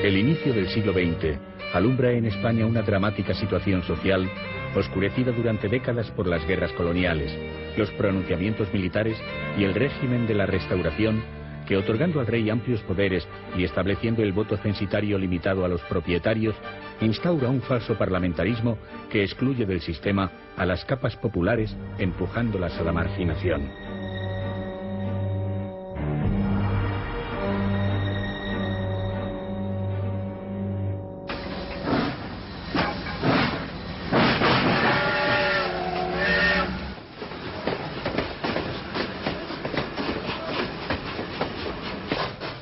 El inicio del siglo XX alumbra en España una dramática situación social oscurecida durante décadas por las guerras coloniales, los pronunciamientos militares y el régimen de la Restauración, que otorgando al rey amplios poderes y estableciendo el voto censitario limitado a los propietarios, instaura un falso parlamentarismo que excluye del sistema a las capas populares, empujándolas a la marginación.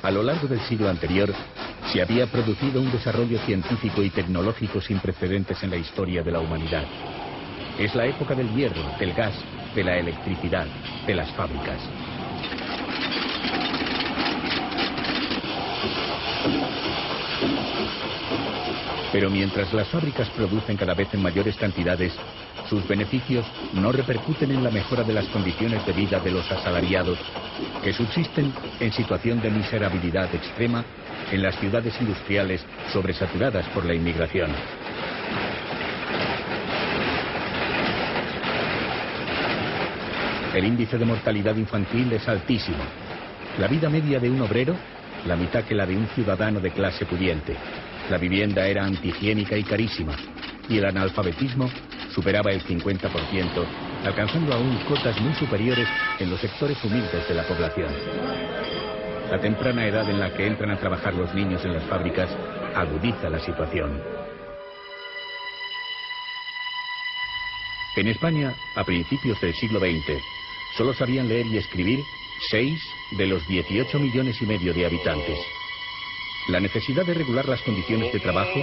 A lo largo del siglo anterior, se había producido un desarrollo científico y tecnológico sin precedentes en la historia de la humanidad. Es la época del hierro, del gas, de la electricidad, de las fábricas. Pero mientras las fábricas producen cada vez en mayores cantidades, sus beneficios no repercuten en la mejora de las condiciones de vida de los asalariados, que subsisten en situación de miserabilidad extrema en las ciudades industriales sobresaturadas por la inmigración. El índice de mortalidad infantil es altísimo. La vida media de un obrero, la mitad que la de un ciudadano de clase pudiente. La vivienda era antihigiénica y carísima, y el analfabetismo superaba el 50%, alcanzando aún cotas muy superiores en los sectores humildes de la población. La temprana edad en la que entran a trabajar los niños en las fábricas agudiza la situación. En España, a principios del siglo XX, solo sabían leer y escribir 6 de los 18,5 millones de habitantes. La necesidad de regular las condiciones de trabajo,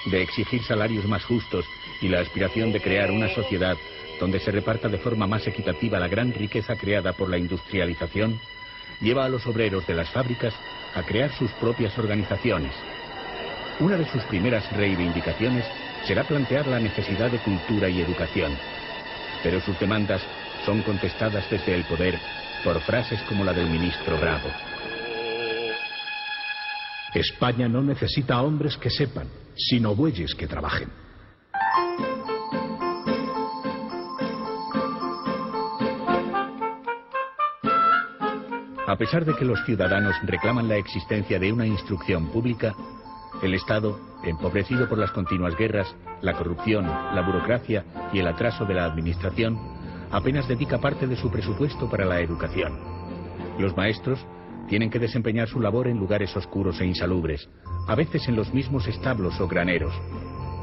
de exigir salarios más justos y la aspiración de crear una sociedad donde se reparta de forma más equitativa la gran riqueza creada por la industrialización, lleva a los obreros de las fábricas a crear sus propias organizaciones. Una de sus primeras reivindicaciones será plantear la necesidad de cultura y educación. Pero sus demandas son contestadas desde el poder por frases como la del ministro Bravo. España no necesita hombres que sepan, sino bueyes que trabajen. A pesar de que los ciudadanos reclaman la existencia de una instrucción pública, el Estado, empobrecido por las continuas guerras, la corrupción, la burocracia y el atraso de la administración, apenas dedica parte de su presupuesto para la educación. Los maestros tienen que desempeñar su labor en lugares oscuros e insalubres, a veces en los mismos establos o graneros.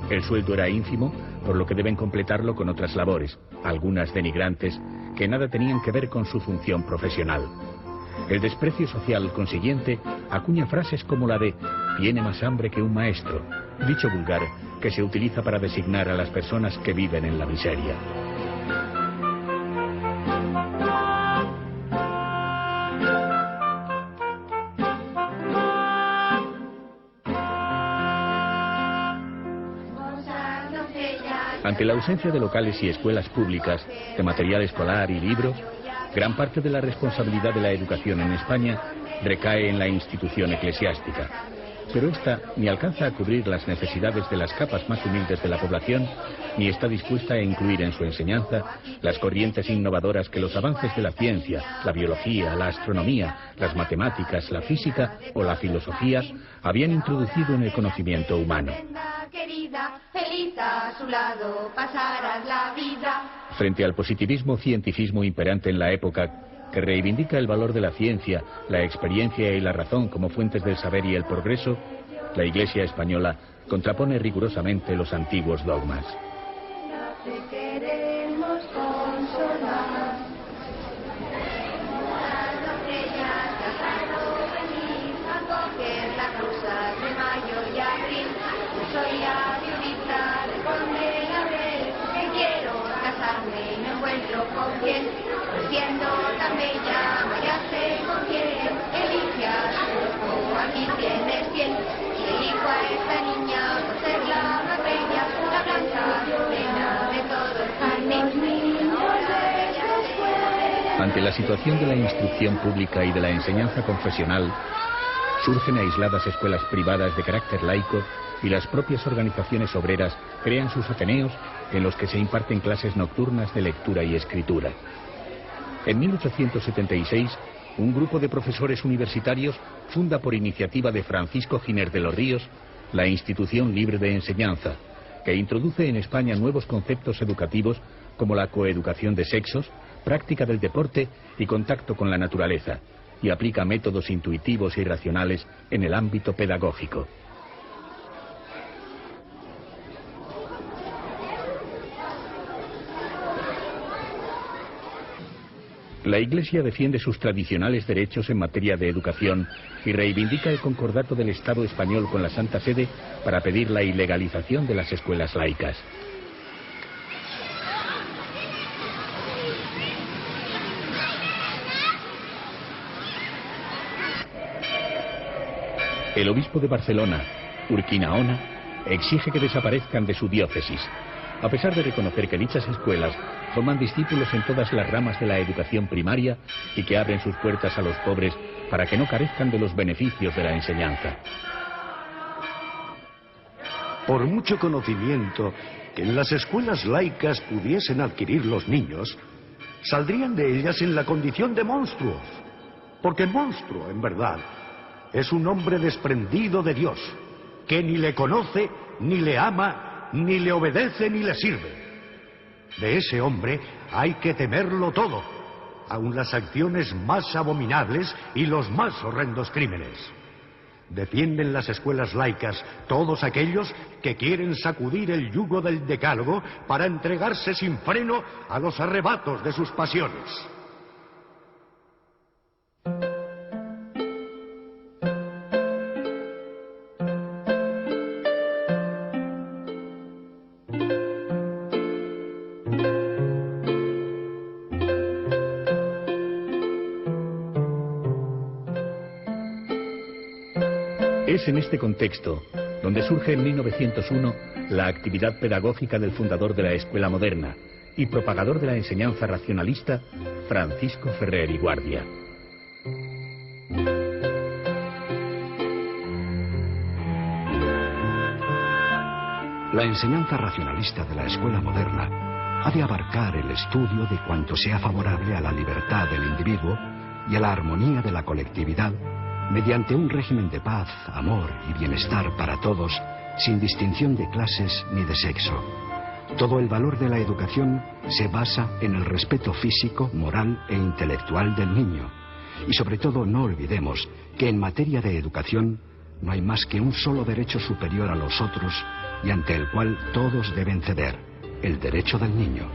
El sueldo era ínfimo, por lo que deben completarlo con otras labores, algunas denigrantes, que nada tenían que ver con su función profesional. El desprecio social consiguiente acuña frases como la de «tiene más hambre que un maestro», dicho vulgar que se utiliza para designar a las personas que viven en la miseria. Ante la ausencia de locales y escuelas públicas, de material escolar y libros, gran parte de la responsabilidad de la educación en España recae en la institución eclesiástica. Pero esta ni alcanza a cubrir las necesidades de las capas más humildes de la población, ni está dispuesta a incluir en su enseñanza las corrientes innovadoras que los avances de la ciencia, la biología, la astronomía, las matemáticas, la física o la filosofía habían introducido en el conocimiento humano. Frente al positivismo cientificismo imperante en la época, que reivindica el valor de la ciencia, la experiencia y la razón como fuentes del saber y el progreso, la Iglesia española contrapone rigurosamente los antiguos dogmas. Ante la situación de la instrucción pública y de la enseñanza confesional, Surgen aisladas escuelas privadas de carácter laico y las propias organizaciones obreras crean sus ateneos en los que se imparten clases nocturnas de lectura y escritura. En 1876, un grupo de profesores universitarios funda por iniciativa de Francisco Giner de los Ríos la Institución Libre de Enseñanza, que introduce en España nuevos conceptos educativos como la coeducación de sexos, práctica del deporte y contacto con la naturaleza, y aplica métodos intuitivos y racionales en el ámbito pedagógico. La Iglesia defiende sus tradicionales derechos en materia de educación y reivindica el concordato del Estado español con la Santa Sede para pedir la ilegalización de las escuelas laicas. El obispo de Barcelona, Urquinaona, exige que desaparezcan de su diócesis, a pesar de reconocer que dichas escuelas forman discípulos en todas las ramas de la educación primaria y que abren sus puertas a los pobres para que no carezcan de los beneficios de la enseñanza. Por mucho conocimiento que en las escuelas laicas pudiesen adquirir los niños, saldrían de ellas en la condición de monstruos, porque monstruo, en verdad, es un hombre desprendido de Dios, que ni le conoce, ni le ama, ni le obedece, ni le sirve. De ese hombre hay que temerlo todo, aun las acciones más abominables y los más horrendos crímenes. Defienden las escuelas laicas todos aquellos que quieren sacudir el yugo del decálogo para entregarse sin freno a los arrebatos de sus pasiones. Es en este contexto donde surge en 1901 la actividad pedagógica del fundador de la escuela moderna y propagador de la enseñanza racionalista, Francisco Ferrer y Guardia. La enseñanza racionalista de la escuela moderna ha de abarcar el estudio de cuanto sea favorable a la libertad del individuo y a la armonía de la colectividad mediante un régimen de paz, amor y bienestar para todos, sin distinción de clases ni de sexo. Todo el valor de la educación se basa en el respeto físico, moral e intelectual del niño. Y sobre todo no olvidemos que en materia de educación no hay más que un solo derecho superior a los otros y ante el cual todos deben ceder, el derecho del niño.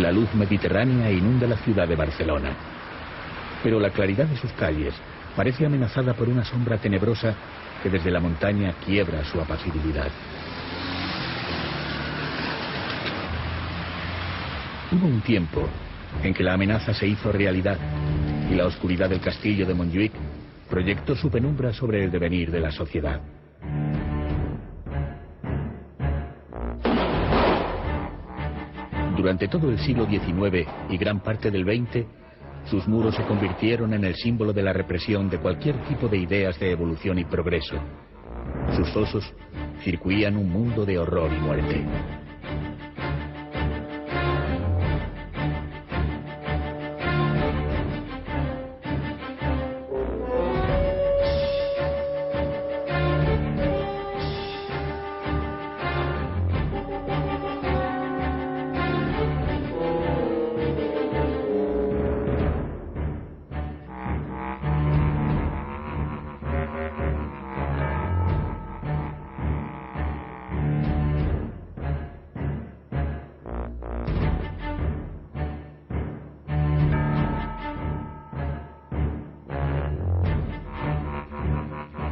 La luz mediterránea inunda la ciudad de Barcelona, pero la claridad de sus calles parece amenazada por una sombra tenebrosa que desde la montaña quiebra su apacibilidad. Hubo un tiempo en que la amenaza se hizo realidad y la oscuridad del castillo de Montjuïc proyectó su penumbra sobre el devenir de la sociedad. Durante todo el siglo XIX y gran parte del XX, sus muros se convirtieron en el símbolo de la represión de cualquier tipo de ideas de evolución y progreso. Sus fosos circuían un mundo de horror y muerte.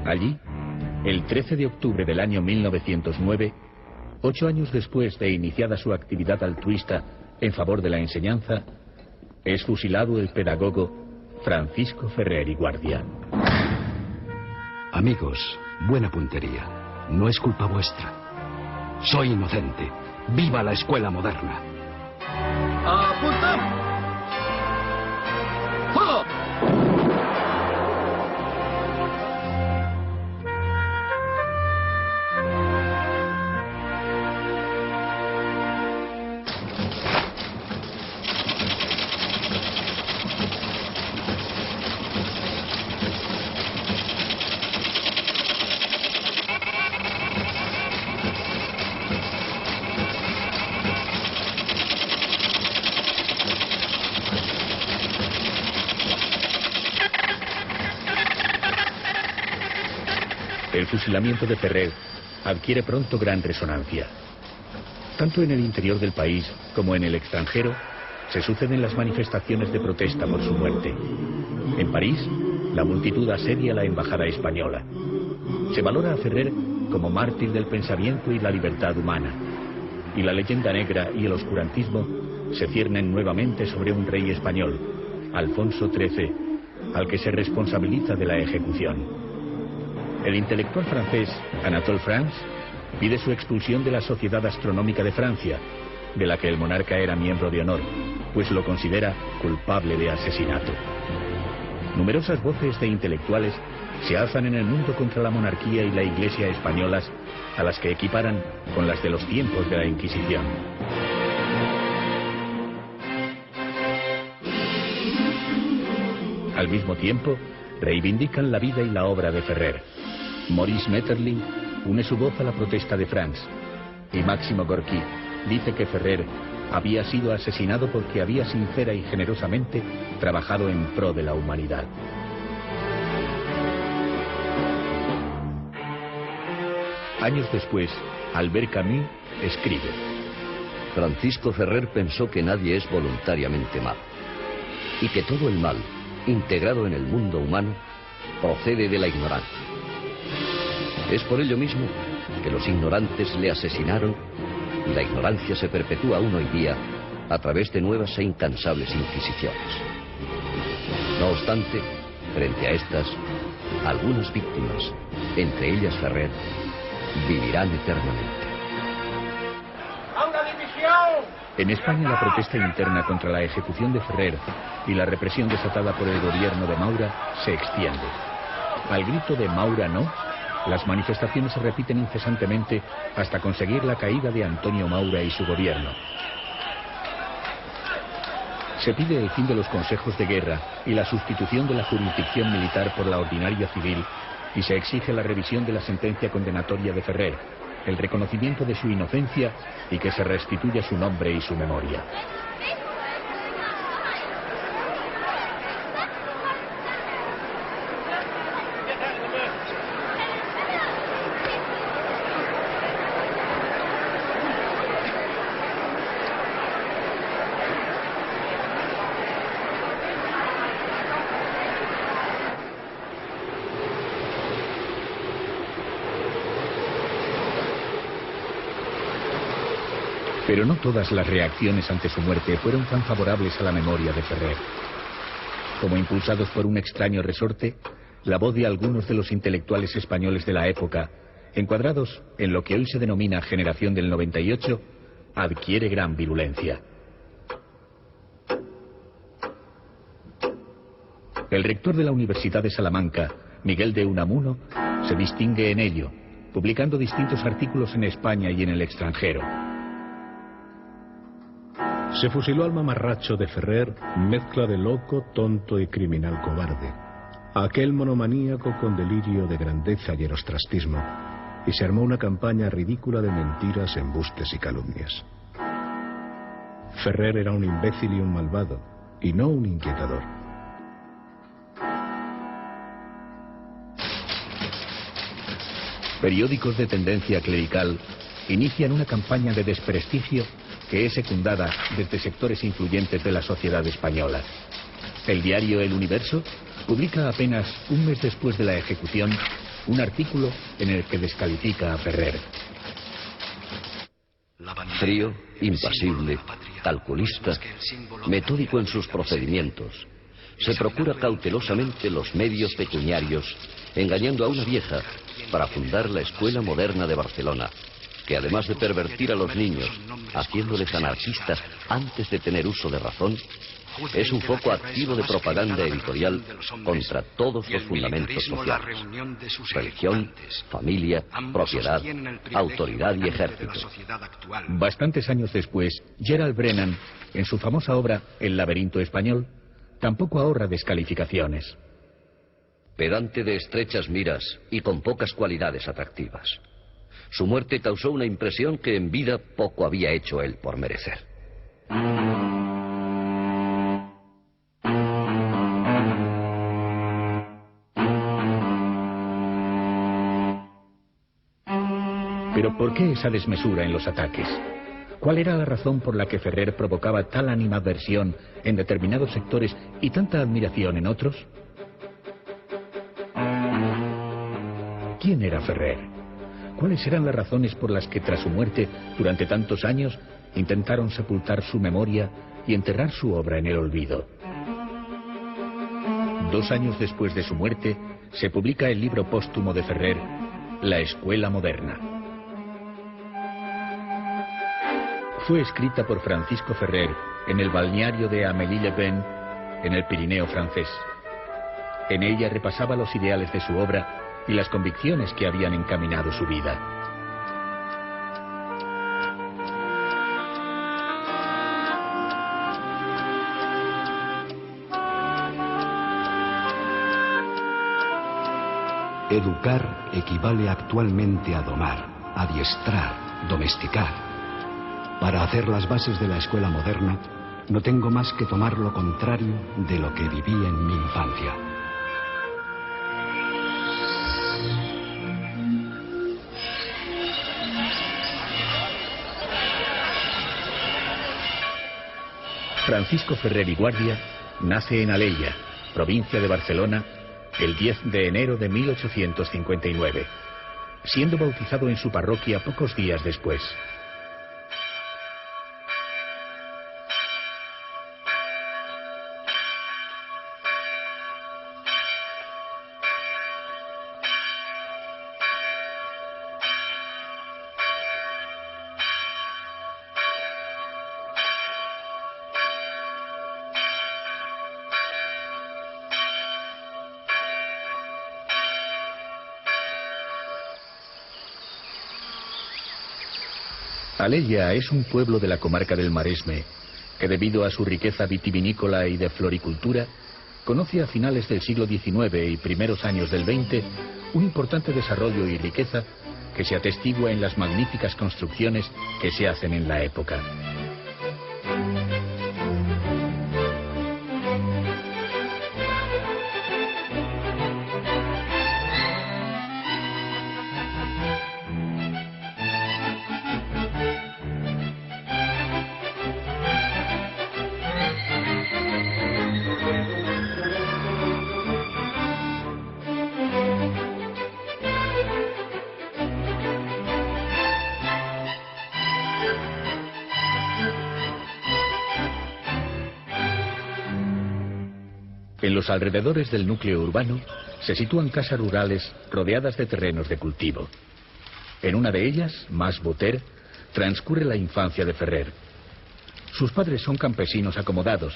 Allí, el 13 de octubre del año 1909, 8 años después de iniciada su actividad altruista en favor de la enseñanza, es fusilado el pedagogo Francisco Ferrer y Guardia. Amigos, buena puntería. No es culpa vuestra. Soy inocente. ¡Viva la escuela moderna! ¡Apunta! ¡Fuego! El fusilamiento de Ferrer adquiere pronto gran resonancia. Tanto en el interior del país como en el extranjero se suceden las manifestaciones de protesta por su muerte. En París, la multitud asedia la embajada española. Se valora a Ferrer como mártir del pensamiento y la libertad humana. Y la leyenda negra y el oscurantismo se ciernen nuevamente sobre un rey español, Alfonso XIII, al que se responsabiliza de la ejecución. El intelectual francés Anatole France pide su expulsión de la Sociedad Astronómica de Francia, de la que el monarca era miembro de honor, pues lo considera culpable de asesinato. Numerosas voces de intelectuales se alzan en el mundo contra la monarquía y la Iglesia españolas, a las que equiparan con las de los tiempos de la Inquisición. Al mismo tiempo, reivindican la vida y la obra de Ferrer. Maurice Maeterlinck une su voz a la protesta de France, y Máximo Gorky dice que Ferrer había sido asesinado porque había sincera y generosamente trabajado en pro de la humanidad. Años después, Albert Camus escribe: Francisco Ferrer pensó que nadie es voluntariamente malo, y que todo el mal, integrado en el mundo humano, procede de la ignorancia. Es por ello mismo que los ignorantes le asesinaron y la ignorancia se perpetúa aún hoy día a través de nuevas e incansables inquisiciones. No obstante, frente a estas, algunas víctimas, entre ellas Ferrer, vivirán eternamente. En España, la protesta interna contra la ejecución de Ferrer y la represión desatada por el gobierno de Maura se extiende. Al grito de Maura no, las manifestaciones se repiten incesantemente hasta conseguir la caída de Antonio Maura y su gobierno. Se pide el fin de los consejos de guerra y la sustitución de la jurisdicción militar por la ordinaria civil, y se exige la revisión de la sentencia condenatoria de Ferrer, el reconocimiento de su inocencia y que se restituya su nombre y su memoria. Pero no todas las reacciones ante su muerte fueron tan favorables a la memoria de Ferrer. Como impulsados por un extraño resorte, la voz de algunos de los intelectuales españoles de la época, encuadrados en lo que hoy se denomina Generación del 98, adquiere gran virulencia. El rector de la Universidad de Salamanca, Miguel de Unamuno, se distingue en ello publicando distintos artículos en España y en el extranjero. Se fusiló al mamarracho de Ferrer, mezcla de loco, tonto y criminal cobarde. Aquel monomaníaco con delirio de grandeza y erostrastismo, y se armó una campaña ridícula de mentiras, embustes y calumnias. Ferrer era un imbécil y un malvado, y no un inquietador. Periódicos de tendencia clerical inician una campaña de desprestigio que es secundada desde sectores influyentes de la sociedad española. El diario El Universo publica apenas un mes después de la ejecución un artículo en el que descalifica a Ferrer. Frío, impasible, calculista, metódico en sus procedimientos, se procura cautelosamente los medios pecuniarios, engañando a una vieja para fundar la Escuela Moderna de Barcelona, que además de pervertir a los niños, haciéndoles anarquistas antes de tener uso de razón, es un foco activo de propaganda editorial contra todos los fundamentos sociales: religión, familia, propiedad, autoridad y ejército. Bastantes años después, Gerald Brennan, en su famosa obra El laberinto español, tampoco ahorra descalificaciones. Pedante de estrechas miras y con pocas cualidades atractivas. Su muerte causó una impresión que en vida poco había hecho él por merecer. Pero ¿por qué esa desmesura en los ataques? ¿Cuál era la razón por la que Ferrer provocaba tal animadversión en determinados sectores y tanta admiración en otros? ¿Quién era Ferrer? ¿Cuáles eran las razones por las que tras su muerte, durante tantos años, intentaron sepultar su memoria y enterrar su obra en el olvido? 2 años después de su muerte, se publica el libro póstumo de Ferrer, La Escuela Moderna. Fue escrita por Francisco Ferrer en el balneario de Amélie-les-Bains, en el Pirineo francés. En ella repasaba los ideales de su obra y las convicciones que habían encaminado su vida. Educar equivale actualmente a domar, adiestrar, domesticar. Para hacer las bases de la escuela moderna, no tengo más que tomar lo contrario de lo que viví en mi infancia. Francisco Ferrer y Guardia nace en Alella, provincia de Barcelona, el 10 de enero de 1859, siendo bautizado en su parroquia pocos días después. Alella es un pueblo de la comarca del Maresme que, debido a su riqueza vitivinícola y de floricultura, conoce a finales del siglo XIX y primeros años del XX un importante desarrollo y riqueza que se atestigua en las magníficas construcciones que se hacen en la época. En los alrededores del núcleo urbano se sitúan casas rurales rodeadas de terrenos de cultivo. En una de ellas, Mas Boter, transcurre la infancia de Ferrer. Sus padres son campesinos acomodados,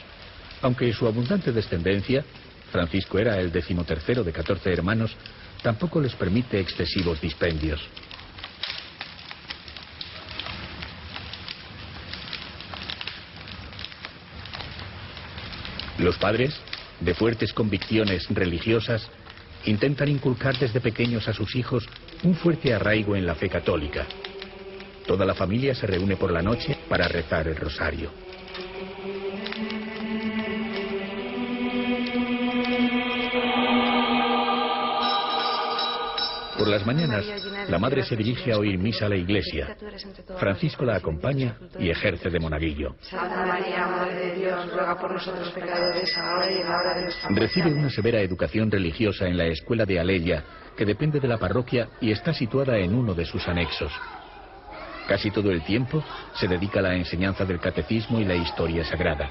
aunque su abundante descendencia, Francisco era el 13º de 14 hermanos, tampoco les permite excesivos dispendios. Los padres, de fuertes convicciones religiosas, intentan inculcar desde pequeños a sus hijos un fuerte arraigo en la fe católica. Toda la familia se reúne por la noche para rezar el rosario. Por las mañanas, la madre se dirige a oír misa a la iglesia. Francisco la acompaña y ejerce de monaguillo. Santa María, Madre de Dios, ruega por nosotros pecadores, ahora y en la hora de nuestra muerte. Recibe una severa educación religiosa en la escuela de Alella, que depende de la parroquia y está situada en uno de sus anexos. Casi todo el tiempo se dedica a la enseñanza del catecismo y la historia sagrada.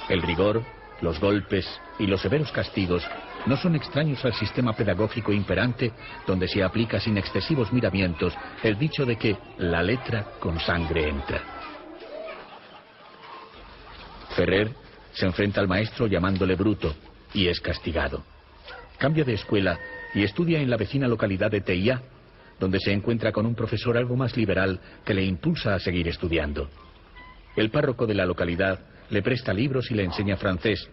El rigor, los golpes y los severos castigos no son extraños al sistema pedagógico imperante, donde se aplica sin excesivos miramientos el dicho de que la letra con sangre entra. Ferrer se enfrenta al maestro llamándole bruto y es castigado. Cambia de escuela y estudia en la vecina localidad de Teia, donde se encuentra con un profesor algo más liberal que le impulsa a seguir estudiando. El párroco de la localidad le presta libros y le enseña francés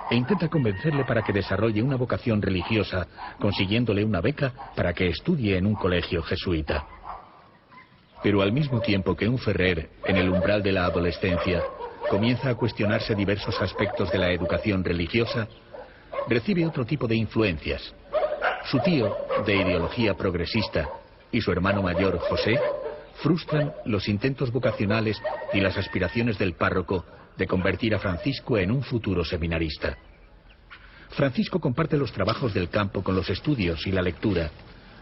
e intenta convencerle para que desarrolle una vocación religiosa, consiguiéndole una beca para que estudie en un colegio jesuita. Pero al mismo tiempo que un Ferrer, en el umbral de la adolescencia, comienza a cuestionarse diversos aspectos de la educación religiosa, recibe otro tipo de influencias. Su tío, de ideología progresista, y su hermano mayor, José, frustran los intentos vocacionales y las aspiraciones del párroco de convertir a Francisco en un futuro seminarista. Francisco comparte los trabajos del campo con los estudios y la lectura,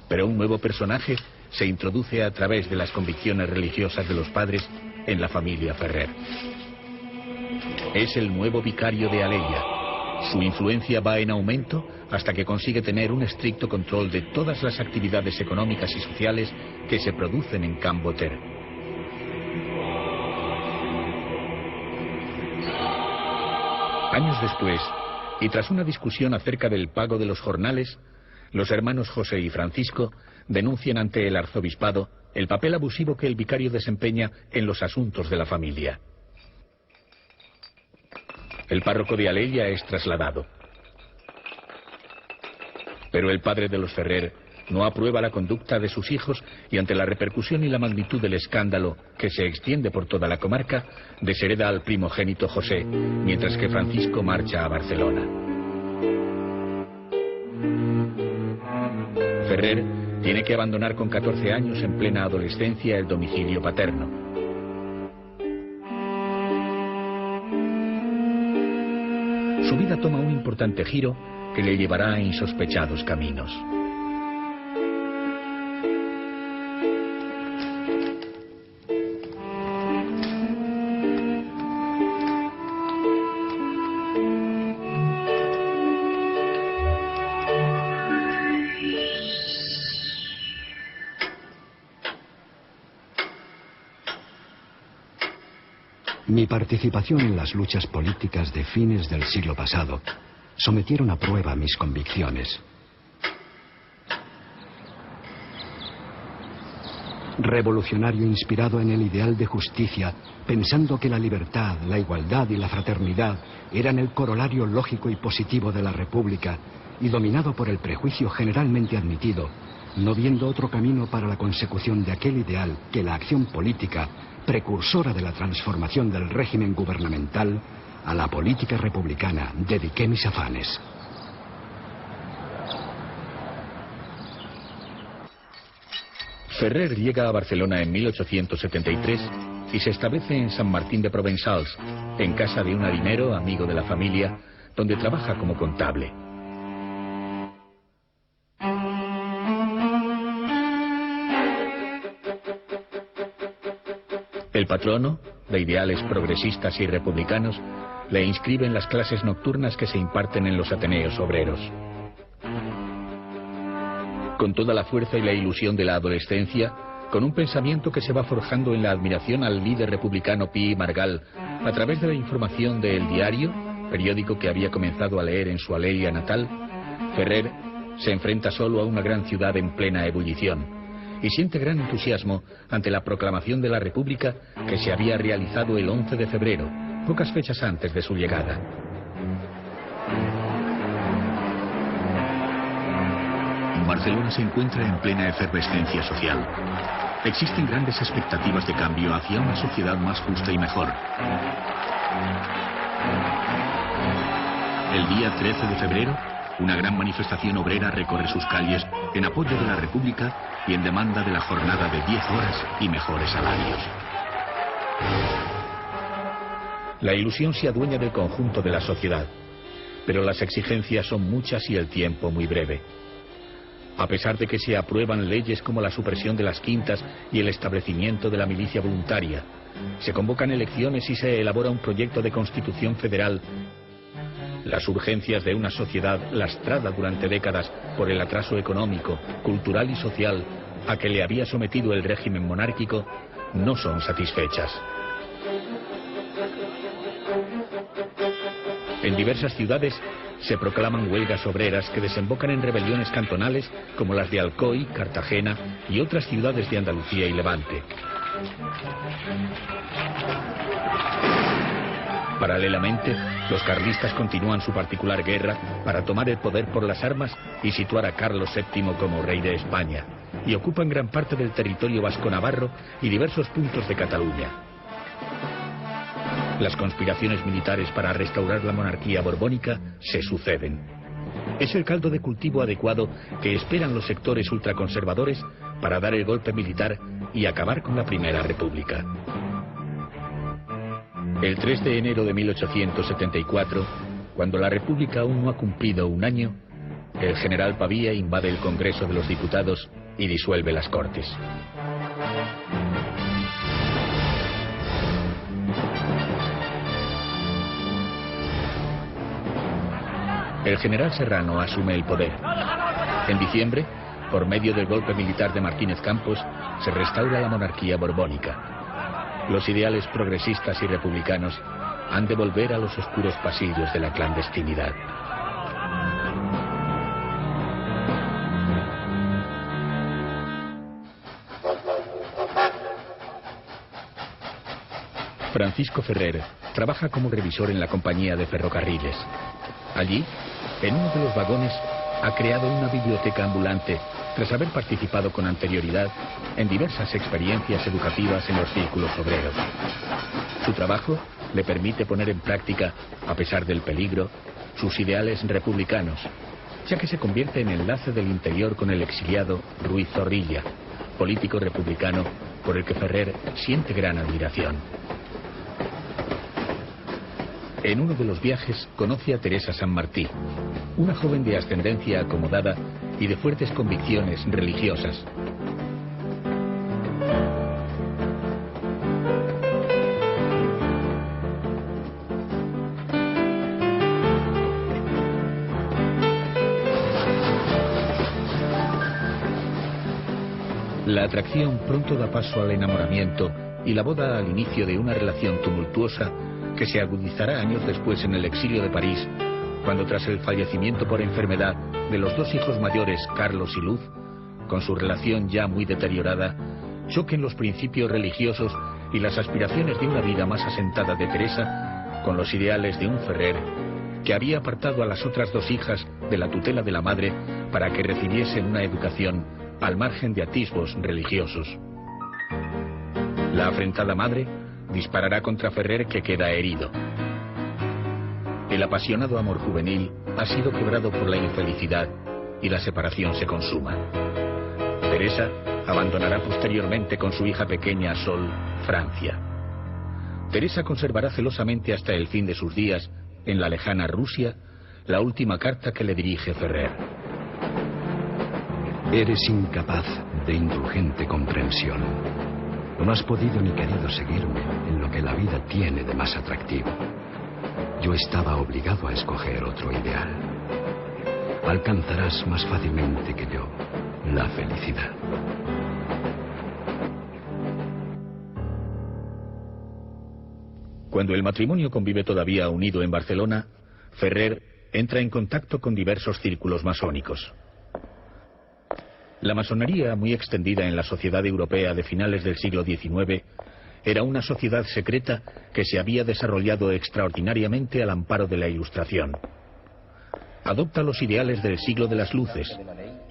pero un nuevo personaje se introduce a través de las convicciones religiosas de los padres en la familia Ferrer. Es el nuevo vicario de Alella. Su influencia va en aumento hasta que consigue tener un estricto control de todas las actividades económicas y sociales que se producen en Camboter. Años después, y tras una discusión acerca del pago de los jornales, los hermanos José y Francisco denuncian ante el arzobispado el papel abusivo que el vicario desempeña en los asuntos de la familia. El párroco de Alella es trasladado. Pero el padre de los Ferrer no aprueba la conducta de sus hijos y ante la repercusión y la magnitud del escándalo que se extiende por toda la comarca, deshereda al primogénito José, mientras que Francisco marcha a Barcelona. Ferrer tiene que abandonar con 14 años en plena adolescencia el domicilio paterno. Su vida toma un importante giro que le llevará a insospechados caminos. Mi participación en las luchas políticas de fines del siglo pasado sometieron a prueba mis convicciones. Revolucionario inspirado en el ideal de justicia, pensando que la libertad, la igualdad y la fraternidad eran el corolario lógico y positivo de la República, y dominado por el prejuicio generalmente admitido, no viendo otro camino para la consecución de aquel ideal que la acción política, precursora de la transformación del régimen gubernamental, a la política republicana dediqué mis afanes. Ferrer llega a Barcelona en 1873 y se establece en San Martín de Provençals, en casa de un harinero amigo de la familia, donde trabaja como contable. El patrono, de ideales progresistas y republicanos, le inscribe en las clases nocturnas que se imparten en los ateneos obreros. Con toda la fuerza y la ilusión de la adolescencia, con un pensamiento que se va forjando en la admiración al líder republicano Pi Margall, a través de la información de El Diario, periódico que había comenzado a leer en su Alella natal, Ferrer Se enfrenta solo a una gran ciudad en plena ebullición y siente gran entusiasmo ante la proclamación de la República que se había realizado el 11 de febrero, pocas fechas antes de su llegada. Barcelona se encuentra en plena efervescencia social. Existen grandes expectativas de cambio hacia una sociedad más justa y mejor. El día 13 de febrero, una gran manifestación obrera recorre sus calles en apoyo de la República y en demanda de la jornada de 10 horas y mejores salarios. La ilusión se adueña del conjunto de la sociedad, pero las exigencias son muchas y el tiempo muy breve. A pesar de que se aprueban leyes como la supresión de las quintas y el establecimiento de la milicia voluntaria, se convocan elecciones y se elabora un proyecto de constitución federal, las urgencias de una sociedad lastrada durante décadas por el atraso económico, cultural y social a que le había sometido el régimen monárquico no son satisfechas. En diversas ciudades se proclaman huelgas obreras que desembocan en rebeliones cantonales como las de Alcoy, Cartagena y otras ciudades de Andalucía y Levante. Paralelamente, los carlistas continúan su particular guerra para tomar el poder por las armas y situar a Carlos VII como rey de España, y ocupan gran parte del territorio vasco-navarro y diversos puntos de Cataluña. Las conspiraciones militares para restaurar la monarquía borbónica se suceden. Es el caldo de cultivo adecuado que esperan los sectores ultraconservadores para dar el golpe militar y acabar con la Primera República. El 3 de enero de 1874, cuando la República aún no ha cumplido un año, el general Pavía invade el Congreso de los Diputados y disuelve las Cortes. El general Serrano asume el poder. En diciembre, por medio del golpe militar de Martínez Campos, se restaura la monarquía borbónica. Los ideales progresistas y republicanos han de volver a los oscuros pasillos de la clandestinidad. Francisco Ferrer trabaja como revisor en la compañía de ferrocarriles. Allí, en uno de los vagones, ha creado una biblioteca ambulante tras haber participado con anterioridad en diversas experiencias educativas en los círculos obreros. Su trabajo le permite poner en práctica, a pesar del peligro, sus ideales republicanos, ya que se convierte en enlace del interior con el exiliado Ruiz Zorrilla, político republicano por el que Ferrer siente gran admiración. En uno de los viajes conoce a Teresa San Martí, una joven de ascendencia acomodada y de fuertes convicciones religiosas. La atracción pronto da paso al enamoramiento y la boda al inicio de una relación tumultuosa que se agudizará años después en el exilio de París, cuando tras el fallecimiento por enfermedad de los dos hijos mayores, Carlos y Luz, con su relación ya muy deteriorada, choquen los principios religiosos y las aspiraciones de una vida más asentada de Teresa con los ideales de un Ferrer que había apartado a las otras dos hijas de la tutela de la madre para que recibiesen una educación al margen de atisbos religiosos. La afrentada madre disparará contra Ferrer, que queda herido. El apasionado amor juvenil ha sido quebrado por la infelicidad y la separación se consuma. Teresa abandonará posteriormente con su hija pequeña Sol, Francia. Teresa conservará celosamente hasta el fin de sus días, en la lejana Rusia, la última carta que le dirige Ferrer. Eres incapaz de indulgente comprensión. No has podido ni querido seguirme en lo que la vida tiene de más atractivo. Yo estaba obligado a escoger otro ideal. Alcanzarás más fácilmente que yo la felicidad. Cuando el matrimonio convive todavía unido en Barcelona, Ferrer entra en contacto con diversos círculos masónicos. La masonería, muy extendida en la sociedad europea de finales del siglo XIX, era una sociedad secreta que se había desarrollado extraordinariamente al amparo de la Ilustración. Adopta los ideales del siglo de las luces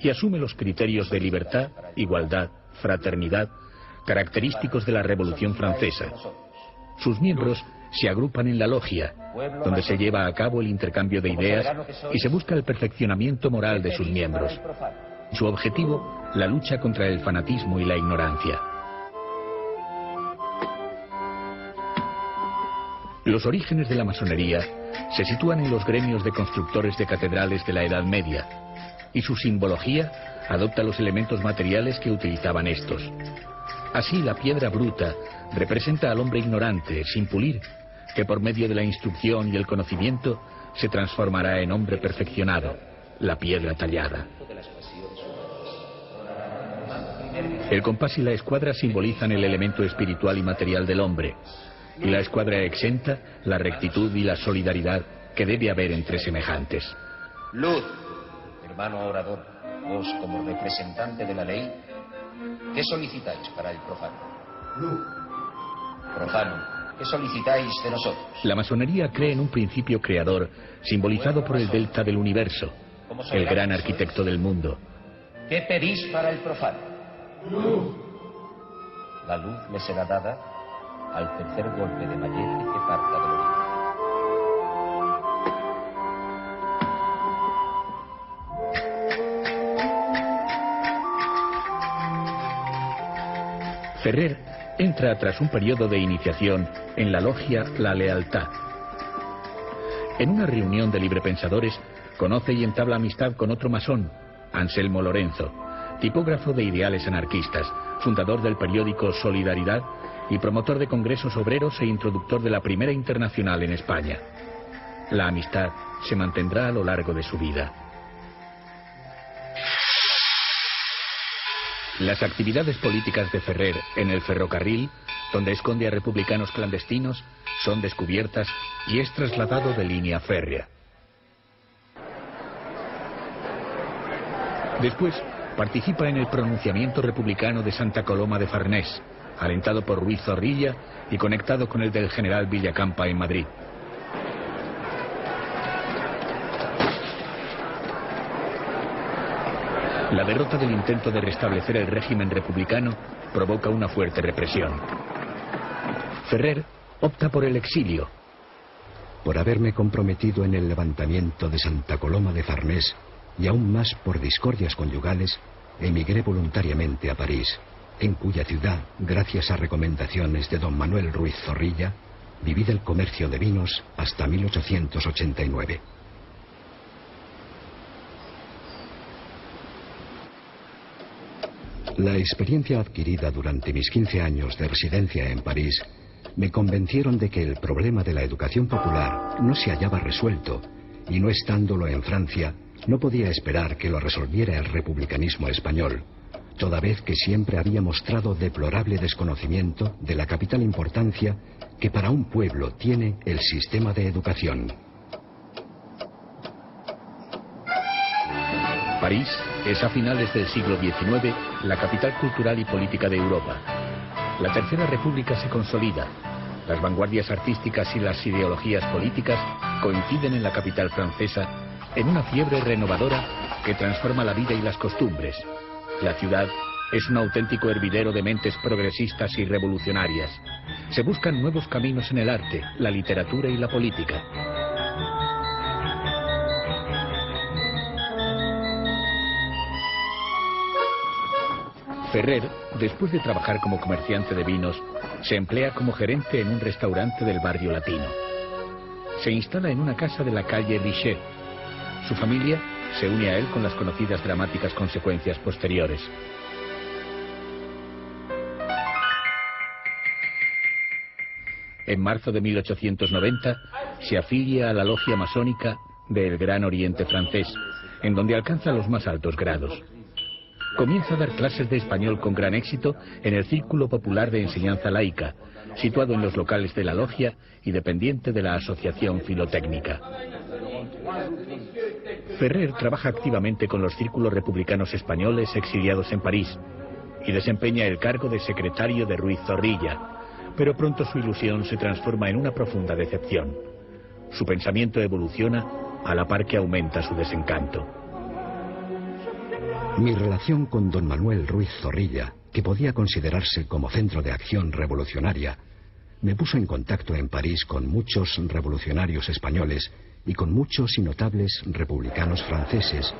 y asume los criterios de libertad, igualdad, fraternidad, característicos de la Revolución Francesa. Sus miembros se agrupan en la logia, donde se lleva a cabo el intercambio de ideas y se busca el perfeccionamiento moral de sus miembros. Su objetivo, la lucha contra el fanatismo y la ignorancia. Los orígenes de la masonería se sitúan en los gremios de constructores de catedrales de la Edad Media, y su simbología adopta los elementos materiales que utilizaban estos. Así, la piedra bruta representa al hombre ignorante, sin pulir, que por medio de la instrucción y el conocimiento se transformará en hombre perfeccionado, la piedra tallada. El compás y la escuadra simbolizan el elemento espiritual y material del hombre, y la escuadra exenta la rectitud y la solidaridad que debe haber entre semejantes. Luz, hermano orador, vos como representante de la ley, ¿qué solicitáis para el profano? Luz. Profano, ¿qué solicitáis de nosotros? La masonería cree en un principio creador simbolizado por el delta del universo, el gran arquitecto del mundo. ¿Qué pedís para el profano? Luz. La luz le será dada al tercer golpe de mallete que parta del origen. Ferrer entra tras un periodo de iniciación en la logia La Lealtad. En una reunión de librepensadores conoce y entabla amistad con otro masón, Anselmo Lorenzo, tipógrafo de ideales anarquistas, fundador del periódico Solidaridad y promotor de congresos obreros e introductor de la primera internacional en España. La amistad se mantendrá a lo largo de su vida. Las actividades políticas de Ferrer en el ferrocarril, donde esconde a republicanos clandestinos, son descubiertas y es trasladado de línea férrea. Después, participa en el pronunciamiento republicano de Santa Coloma de Farnés, alentado por Ruiz Zorrilla y conectado con el del general Villacampa en Madrid. La derrota del intento de restablecer el régimen republicano provoca una fuerte represión. Ferrer opta por el exilio. Por haberme comprometido en el levantamiento de Santa Coloma de Farnés y aún más por discordias conyugales, emigré voluntariamente a París, en cuya ciudad, gracias a recomendaciones de don Manuel Ruiz Zorrilla, viví del comercio de vinos hasta 1889. La experiencia adquirida durante mis 15 años de residencia en París me convencieron de que el problema de la educación popular no se hallaba resuelto y, no estándolo en Francia, no podía esperar que lo resolviera el republicanismo español, toda vez que siempre había mostrado deplorable desconocimiento de la capital importancia que para un pueblo tiene el sistema de educación. París es a finales del siglo XIX la capital cultural y política de Europa. La Tercera República se consolida. Las vanguardias artísticas y las ideologías políticas coinciden en la capital francesa en una fiebre renovadora que transforma la vida y las costumbres. La ciudad es un auténtico hervidero de mentes progresistas y revolucionarias. Se buscan nuevos caminos en el arte, la literatura y la política. Ferrer, después de trabajar como comerciante de vinos, se emplea como gerente en un restaurante del barrio latino. Se instala en una casa de la calle Vichet. Su familia se une a él con las conocidas dramáticas consecuencias posteriores. En marzo de 1890 se afilia a la logia masónica del Gran Oriente francés, en donde alcanza los más altos grados. Comienza a dar clases de español con gran éxito en el Círculo Popular de Enseñanza Laica, situado en los locales de la logia y dependiente de la Asociación Filotécnica. Ferrer trabaja activamente con los círculos republicanos españoles exiliados en París y desempeña el cargo de secretario de Ruiz Zorrilla, pero pronto su ilusión se transforma en una profunda decepción. Su pensamiento evoluciona a la par que aumenta su desencanto. Mi relación con don Manuel Ruiz Zorrilla, que podía considerarse como centro de acción revolucionaria, me puso en contacto en París con muchos revolucionarios españoles y con muchos y notables republicanos franceses,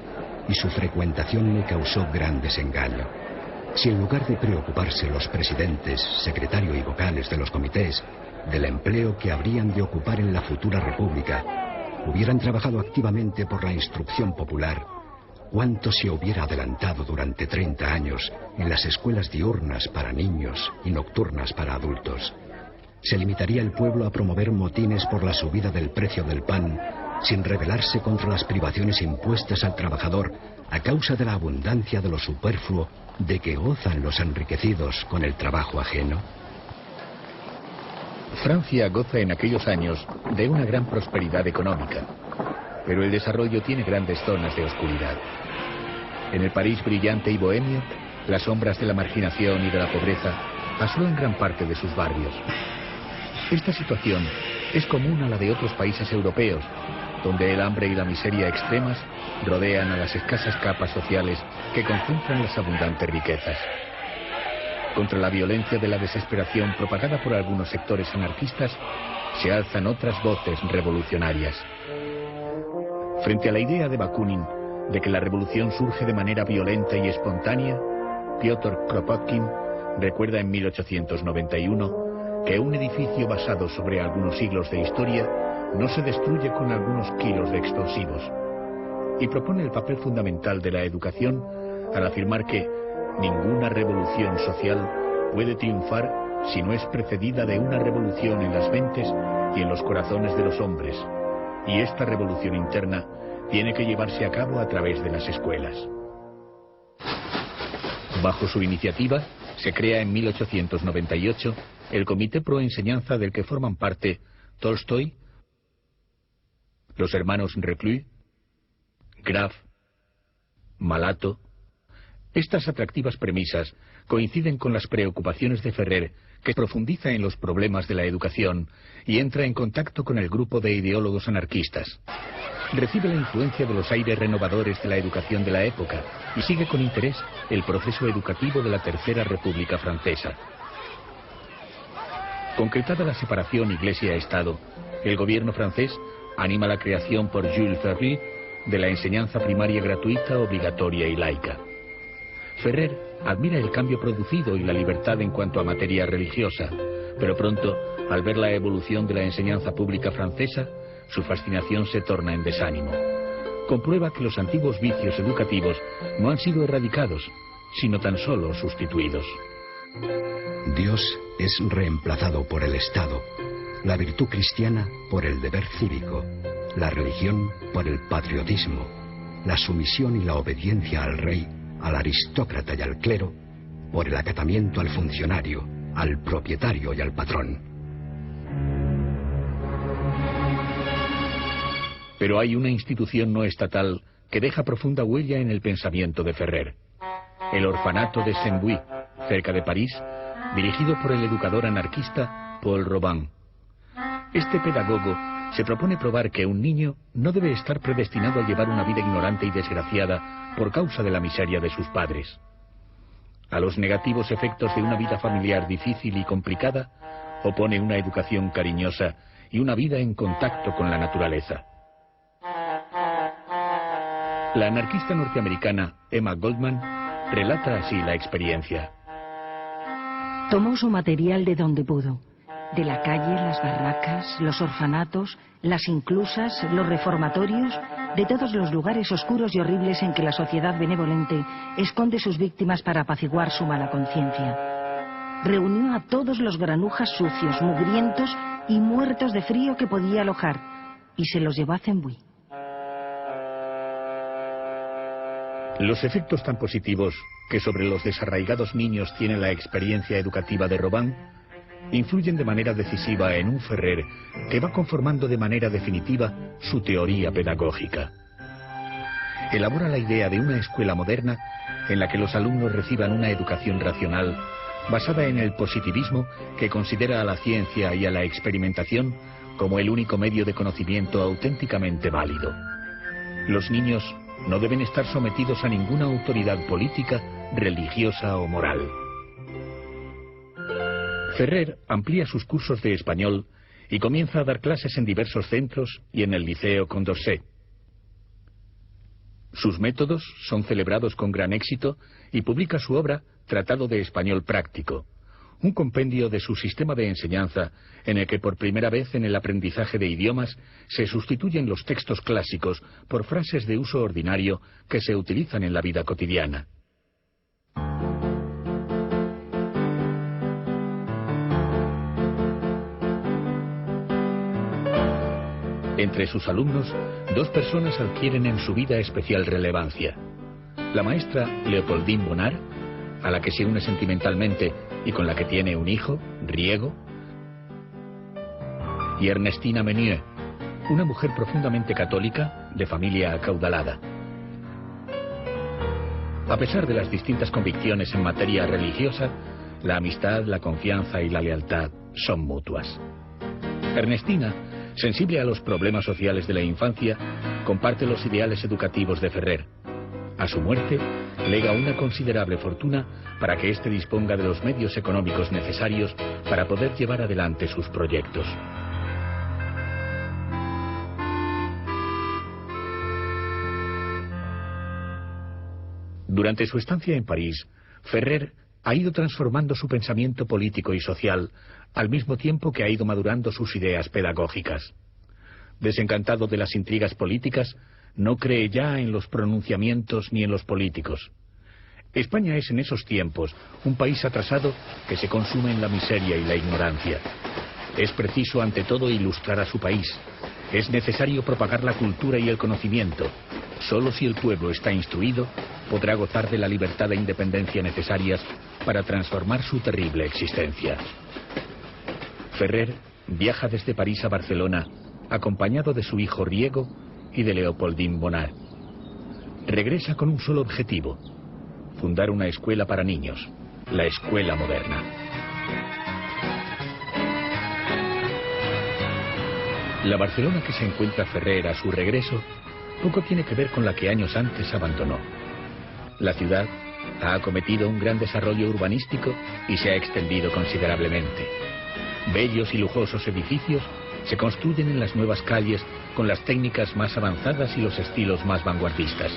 y su frecuentación me causó gran desengaño. Si en lugar de preocuparse los presidentes, secretario y vocales de los comités del empleo que habrían de ocupar en la futura república, hubieran trabajado activamente por la instrucción popular, ¿cuánto se hubiera adelantado durante 30 años en las escuelas diurnas para niños y nocturnas para adultos? ¿Se limitaría el pueblo a promover motines por la subida del precio del pan, sin rebelarse contra las privaciones impuestas al trabajador a causa de la abundancia de lo superfluo de que gozan los enriquecidos con el trabajo ajeno? Francia goza en aquellos años de una gran prosperidad económica, pero el desarrollo tiene grandes zonas de oscuridad. En el París brillante y bohemio, las sombras de la marginación y de la pobreza asolan gran parte de sus barrios. Esta situación es común a la de otros países europeos, donde el hambre y la miseria extremas rodean a las escasas capas sociales que concentran las abundantes riquezas. Contra la violencia de la desesperación propagada por algunos sectores anarquistas, se alzan otras voces revolucionarias. Frente a la idea de Bakunin de que la revolución surge de manera violenta y espontánea, Piotr Kropotkin recuerda en 1891 que un edificio basado sobre algunos siglos de historia no se destruye con algunos kilos de explosivos, y propone el papel fundamental de la educación al afirmar que ninguna revolución social puede triunfar si no es precedida de una revolución en las mentes y en los corazones de los hombres, y esta revolución interna tiene que llevarse a cabo a través de las escuelas. Bajo su iniciativa, se crea en 1898 el Comité Pro Enseñanza del que forman parte Tolstoy, los hermanos Reclus, Graf, Malato. Estas atractivas premisas coinciden con las preocupaciones de Ferrer, que profundiza en los problemas de la educación y entra en contacto con el grupo de ideólogos anarquistas. Recibe la influencia de los aires renovadores de la educación de la época y sigue con interés el proceso educativo de la Tercera República Francesa. Concretada la separación Iglesia-Estado, el gobierno francés anima la creación por Jules Ferry de la enseñanza primaria gratuita, obligatoria y laica. Ferrer admira el cambio producido y la libertad en cuanto a materia religiosa, pero pronto, al ver la evolución de la enseñanza pública francesa, su fascinación se torna en desánimo. Comprueba que los antiguos vicios educativos no han sido erradicados, sino tan solo sustituidos. Dios es reemplazado por el Estado, la virtud cristiana por el deber cívico, la religión por el patriotismo, la sumisión y la obediencia al rey, al aristócrata y al clero, por el acatamiento al funcionario, al propietario y al patrón. Pero hay una institución no estatal que deja profunda huella en el pensamiento de Ferrer: el orfanato de Saint-Bui, cerca de París, dirigido por el educador anarquista Paul Robin. Este pedagogo se propone probar que un niño no debe estar predestinado a llevar una vida ignorante y desgraciada por causa de la miseria de sus padres. A los negativos efectos de una vida familiar difícil y complicada, opone una educación cariñosa y una vida en contacto con la naturaleza. La anarquista norteamericana Emma Goldman relata así la experiencia. Tomó su material de donde pudo. De la calle, las barracas, los orfanatos, las inclusas, los reformatorios, de todos los lugares oscuros y horribles en que la sociedad benevolente esconde sus víctimas para apaciguar su mala conciencia. Reunió a todos los granujas sucios, mugrientos y muertos de frío que podía alojar, y se los llevó a Saint-Bui. Los efectos tan positivos que sobre los desarraigados niños tiene la experiencia educativa de Robin influyen de manera decisiva en un Ferrer que va conformando de manera definitiva su teoría pedagógica. elabora la idea de una escuela moderna en la que los alumnos reciban una educación racional basada en el positivismo, que considera a la ciencia y a la experimentación como el único medio de conocimiento auténticamente válido. Los niños no deben estar sometidos a ninguna autoridad política, religiosa o moral. Ferrer amplía sus cursos de español y comienza a dar clases en diversos centros y en el Liceo Condorcet. Sus métodos son celebrados con gran éxito y publica su obra Tratado de Español Práctico, un compendio de su sistema de enseñanza en el que por primera vez en el aprendizaje de idiomas se sustituyen los textos clásicos por frases de uso ordinario que se utilizan en la vida cotidiana. Entre sus alumnos, dos personas adquieren en su vida especial relevancia. La maestra Leopoldine Bonnard, a la que se une sentimentalmente y con la que tiene un hijo, Riego, y Ernestina Menieux, una mujer profundamente católica, de familia acaudalada. A pesar de las distintas convicciones en materia religiosa, la amistad, la confianza y la lealtad son mutuas. Ernestina, sensible a los problemas sociales de la infancia, comparte los ideales educativos de Ferrer. A su muerte, lega una considerable fortuna para que éste disponga de los medios económicos necesarios para poder llevar adelante sus proyectos. Durante su estancia en París, Ferrer ha ido transformando su pensamiento político y social al mismo tiempo que ha ido madurando sus ideas pedagógicas. Desencantado de las intrigas políticas, no cree ya en los pronunciamientos ni en los políticos. España es en esos tiempos un país atrasado que se consume en la miseria y la ignorancia. Es preciso ante todo ilustrar a su país. Es necesario propagar la cultura y el conocimiento. Solo si el pueblo está instruido, podrá gozar de la libertad e independencia necesarias para transformar su terrible existencia. Ferrer viaja desde París a Barcelona, acompañado de su hijo Riego y de Leopoldine Bonnard. Regresa con un solo objetivo: fundar una escuela para niños, la escuela moderna. La Barcelona que se encuentra Ferrer a su regreso poco tiene que ver con la que años antes abandonó. La ciudad ha acometido un gran desarrollo urbanístico y se ha extendido considerablemente. Bellos y lujosos edificios se construyen en las nuevas calles con las técnicas más avanzadas y los estilos más vanguardistas.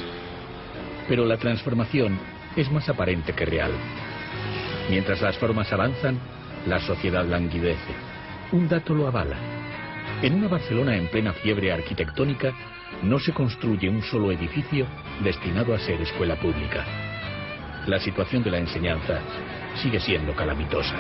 Pero la transformación es más aparente que real. Mientras las formas avanzan, la sociedad languidece. Un dato lo avala. En una Barcelona en plena fiebre arquitectónica, no se construye un solo edificio destinado a ser escuela pública. La situación de la enseñanza sigue siendo calamitosa.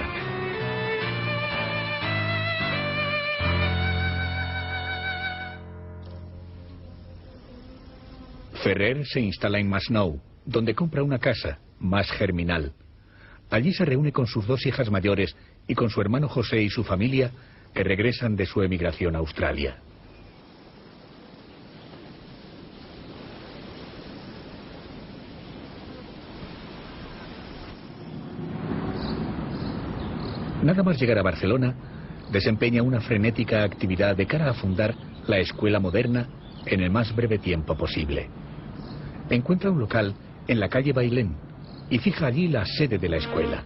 Ferrer se instala en Masnou, donde compra una casa, Mas Germinal. Allí se reúne con sus dos hijas mayores y con su hermano José y su familia, que regresan de su emigración a Australia. Nada más llegar a Barcelona, desempeña una frenética actividad de cara a fundar la escuela moderna en el más breve tiempo posible. Encuentra un local en la calle Bailén y fija allí la sede de la escuela.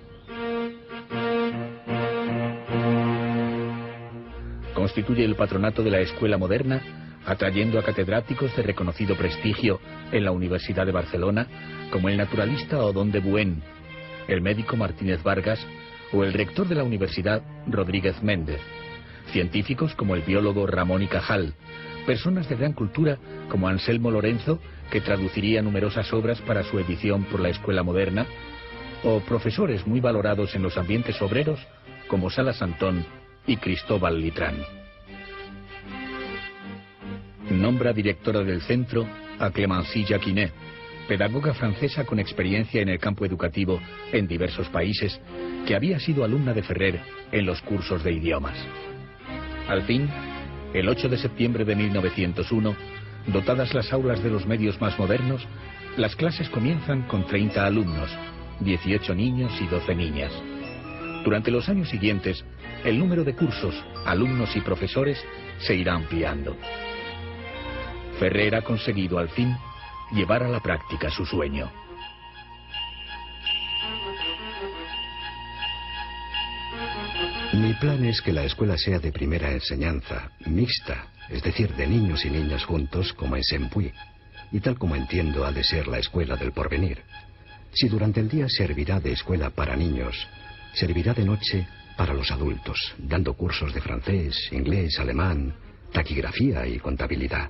Constituye el patronato de la escuela moderna, atrayendo a catedráticos de reconocido prestigio en la Universidad de Barcelona, como el naturalista Odón de Buen, el médico Martínez Vargas o el rector de la universidad Rodríguez Méndez, científicos como el biólogo Ramón y Cajal, personas de gran cultura como Anselmo Lorenzo, que traduciría numerosas obras para su edición por la escuela moderna, o profesores muy valorados en los ambientes obreros como Salas Antón y Cristóbal Litrán. Nombra directora del centro a Clémencie Jacquinet, pedagoga francesa con experiencia en el campo educativo en diversos países, que había sido alumna de Ferrer en los cursos de idiomas. Al fin, el 8 de septiembre de 1901, Dotadas las aulas de los medios más modernos, las clases comienzan con 30 alumnos, 18 niños y 12 niñas. Durante los años siguientes, el número de cursos, alumnos y profesores se irá ampliando. Ferrer ha conseguido al fin llevar a la práctica su sueño. Mi plan es que la escuela sea de primera enseñanza, mixta, es decir, de niños y niñas juntos como en Saint-Puy, y tal como entiendo ha de ser la escuela del porvenir. Si durante el día servirá de escuela para niños, servirá de noche para los adultos, dando cursos de francés, inglés, alemán, taquigrafía y contabilidad.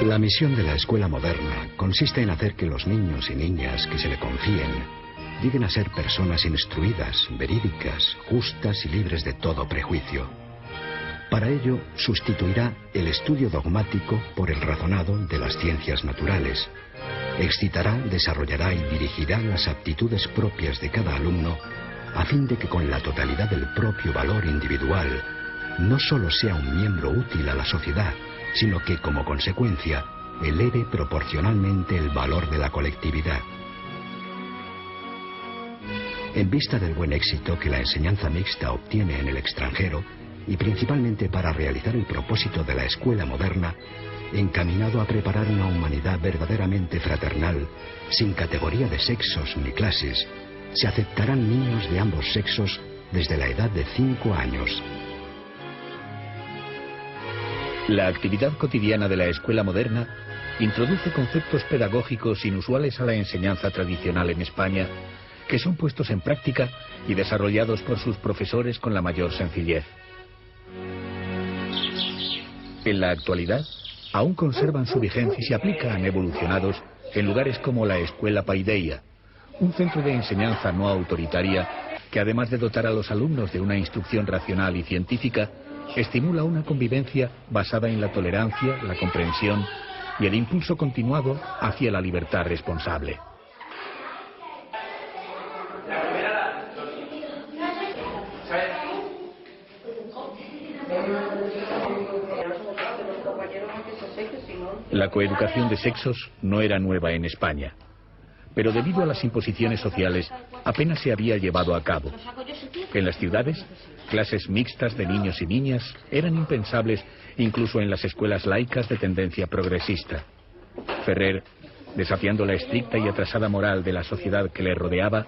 La misión de la escuela moderna consiste en hacer que los niños y niñas que se le confíen lleguen a ser personas instruidas, verídicas, justas y libres de todo prejuicio. Para ello, sustituirá el estudio dogmático por el razonado de las ciencias naturales. Excitará, desarrollará y dirigirá las aptitudes propias de cada alumno a fin de que con la totalidad del propio valor individual no solo sea un miembro útil a la sociedad, sino que, como consecuencia, eleve proporcionalmente el valor de la colectividad. En vista del buen éxito que la enseñanza mixta obtiene en el extranjero, y principalmente para realizar el propósito de la escuela moderna, encaminado a preparar una humanidad verdaderamente fraternal, sin categoría de sexos ni clases, se aceptarán niños de ambos sexos desde la edad de 5 años. La actividad cotidiana de la escuela moderna introduce conceptos pedagógicos inusuales a la enseñanza tradicional en España, que son puestos en práctica y desarrollados por sus profesores con la mayor sencillez. En la actualidad, aún conservan su vigencia y se aplican evolucionados en lugares como la Escuela Paideia, un centro de enseñanza no autoritaria que, además de dotar a los alumnos de una instrucción racional y científica, estimula una convivencia basada en la tolerancia, la comprensión y el impulso continuado hacia la libertad responsable. La coeducación de sexos no era nueva en España, pero debido a las imposiciones sociales apenas se había llevado a cabo. En las ciudades, clases mixtas de niños y niñas eran impensables incluso en las escuelas laicas de tendencia progresista. Ferrer, desafiando la estricta y atrasada moral de la sociedad que le rodeaba,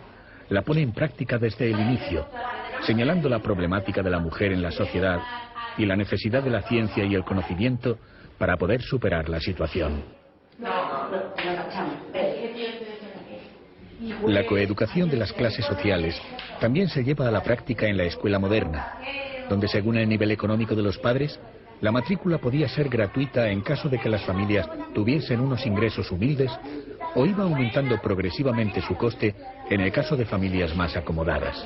la pone en práctica desde el inicio, señalando la problemática de la mujer en la sociedad y la necesidad de la ciencia y el conocimiento para poder superar la situación. La coeducación de las clases sociales también se lleva a la práctica en la escuela moderna, donde según el nivel económico de los padres, la matrícula podía ser gratuita en caso de que las familias tuviesen unos ingresos humildes, o iba aumentando progresivamente su coste en el caso de familias más acomodadas.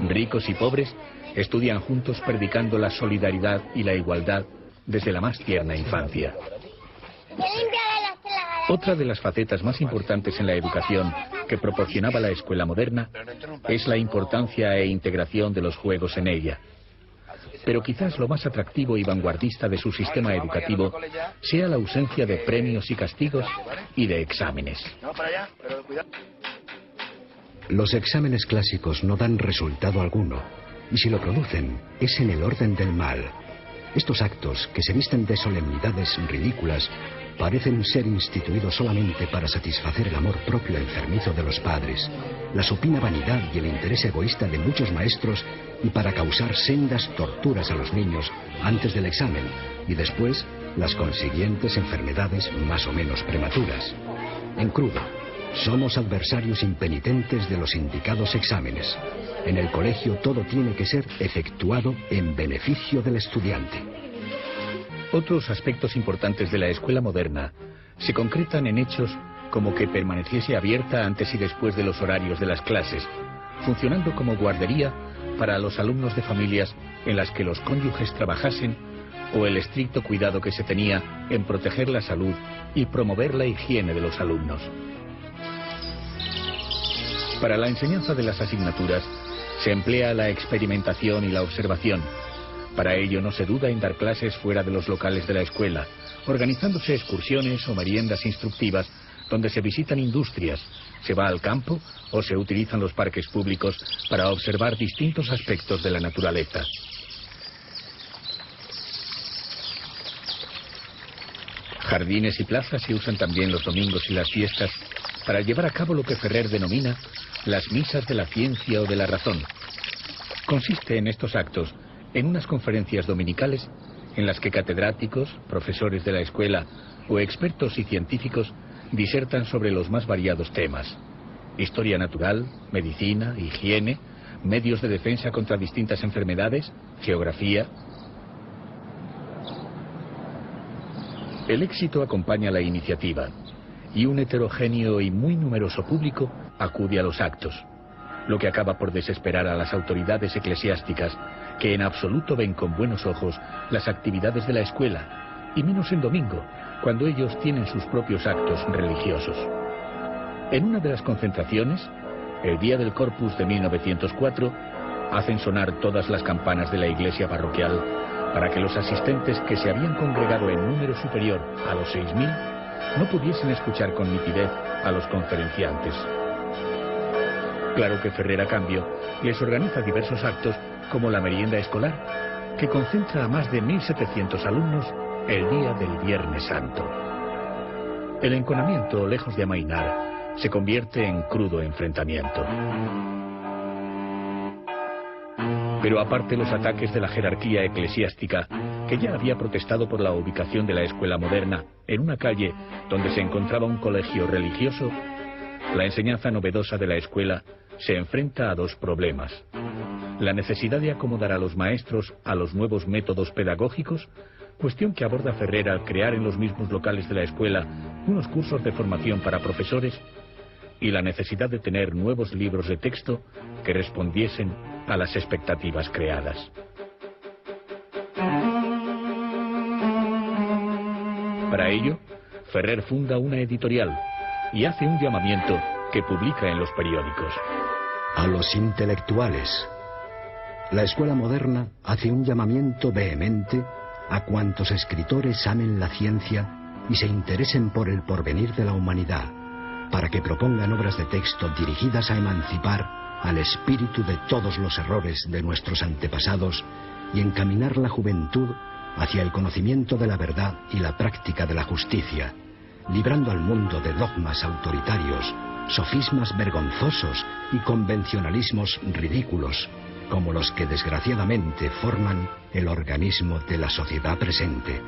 Ricos y pobres estudian juntos predicando la solidaridad y la igualdad desde la más tierna infancia. Otra de las facetas más importantes en la educación que proporcionaba la escuela moderna es la importancia e integración de los juegos en ella. Pero quizás lo más atractivo y vanguardista de su sistema educativo sea la ausencia de premios y castigos y de exámenes. Los exámenes clásicos no dan resultado alguno, y si lo producen es en el orden del mal. Estos actos, que se visten de solemnidades ridículas, parecen ser instituidos solamente para satisfacer el amor propio enfermizo de los padres, la supina vanidad y el interés egoísta de muchos maestros, y para causar sendas torturas a los niños antes del examen y después las consiguientes enfermedades más o menos prematuras. En crudo, somos adversarios impenitentes de los indicados exámenes. En el colegio todo tiene que ser efectuado en beneficio del estudiante. Otros aspectos importantes de la escuela moderna se concretan en hechos como que permaneciese abierta antes y después de los horarios de las clases, funcionando como guardería para los alumnos de familias en las que los cónyuges trabajasen, o el estricto cuidado que se tenía en proteger la salud y promover la higiene de los alumnos. Para la enseñanza de las asignaturas Se emplea la experimentación y la observación. Para ello no se duda en dar clases fuera de los locales de la escuela, organizándose excursiones o meriendas instructivas donde se visitan industrias, se va al campo o se utilizan los parques públicos para observar distintos aspectos de la naturaleza. Jardines y plazas se usan también los domingos y las fiestas para llevar a cabo lo que Ferrer denomina las misas de la ciencia o de la razón. Consiste en estos actos en unas conferencias dominicales en las que catedráticos, profesores de la escuela o expertos y científicos disertan sobre los más variados temas: historia natural, medicina, higiene, medios de defensa contra distintas enfermedades, geografía. El éxito acompaña la iniciativa y un heterogéneo y muy numeroso público acude a los actos, lo que acaba por desesperar a las autoridades eclesiásticas, que en absoluto ven con buenos ojos las actividades de la escuela, y menos en domingo, cuando ellos tienen sus propios actos religiosos. En una de las concentraciones, el día del Corpus de 1904, hacen sonar todas las campanas de la iglesia parroquial para que los asistentes, que se habían congregado en número superior a los 6.000, no pudiesen escuchar con nitidez a los conferenciantes. Claro que Ferrer, a cambio, les organiza diversos actos, como la merienda escolar, que concentra a más de 1.700 alumnos el día del Viernes Santo. El enconamiento, lejos de amainar, se convierte en crudo enfrentamiento. Pero aparte los ataques de la jerarquía eclesiástica, que ya había protestado por la ubicación de la escuela moderna en una calle donde se encontraba un colegio religioso, la enseñanza novedosa de la escuela se enfrenta a dos problemas: la necesidad de acomodar a los maestros a los nuevos métodos pedagógicos, cuestión que aborda Ferrer al crear en los mismos locales de la escuela unos cursos de formación para profesores, y la necesidad de tener nuevos libros de texto que respondiesen a las expectativas creadas. Para ello, Ferrer funda una editorial y hace un llamamiento que publica en los periódicos. A los intelectuales. La escuela moderna hace un llamamiento vehemente a cuantos escritores amen la ciencia y se interesen por el porvenir de la humanidad, para que propongan obras de texto dirigidas a emancipar al espíritu de todos los errores de nuestros antepasados y encaminar la juventud hacia el conocimiento de la verdad y la práctica de la justicia, librando al mundo de dogmas autoritarios, sofismas vergonzosos y convencionalismos ridículos, como los que desgraciadamente forman el organismo de la sociedad presente.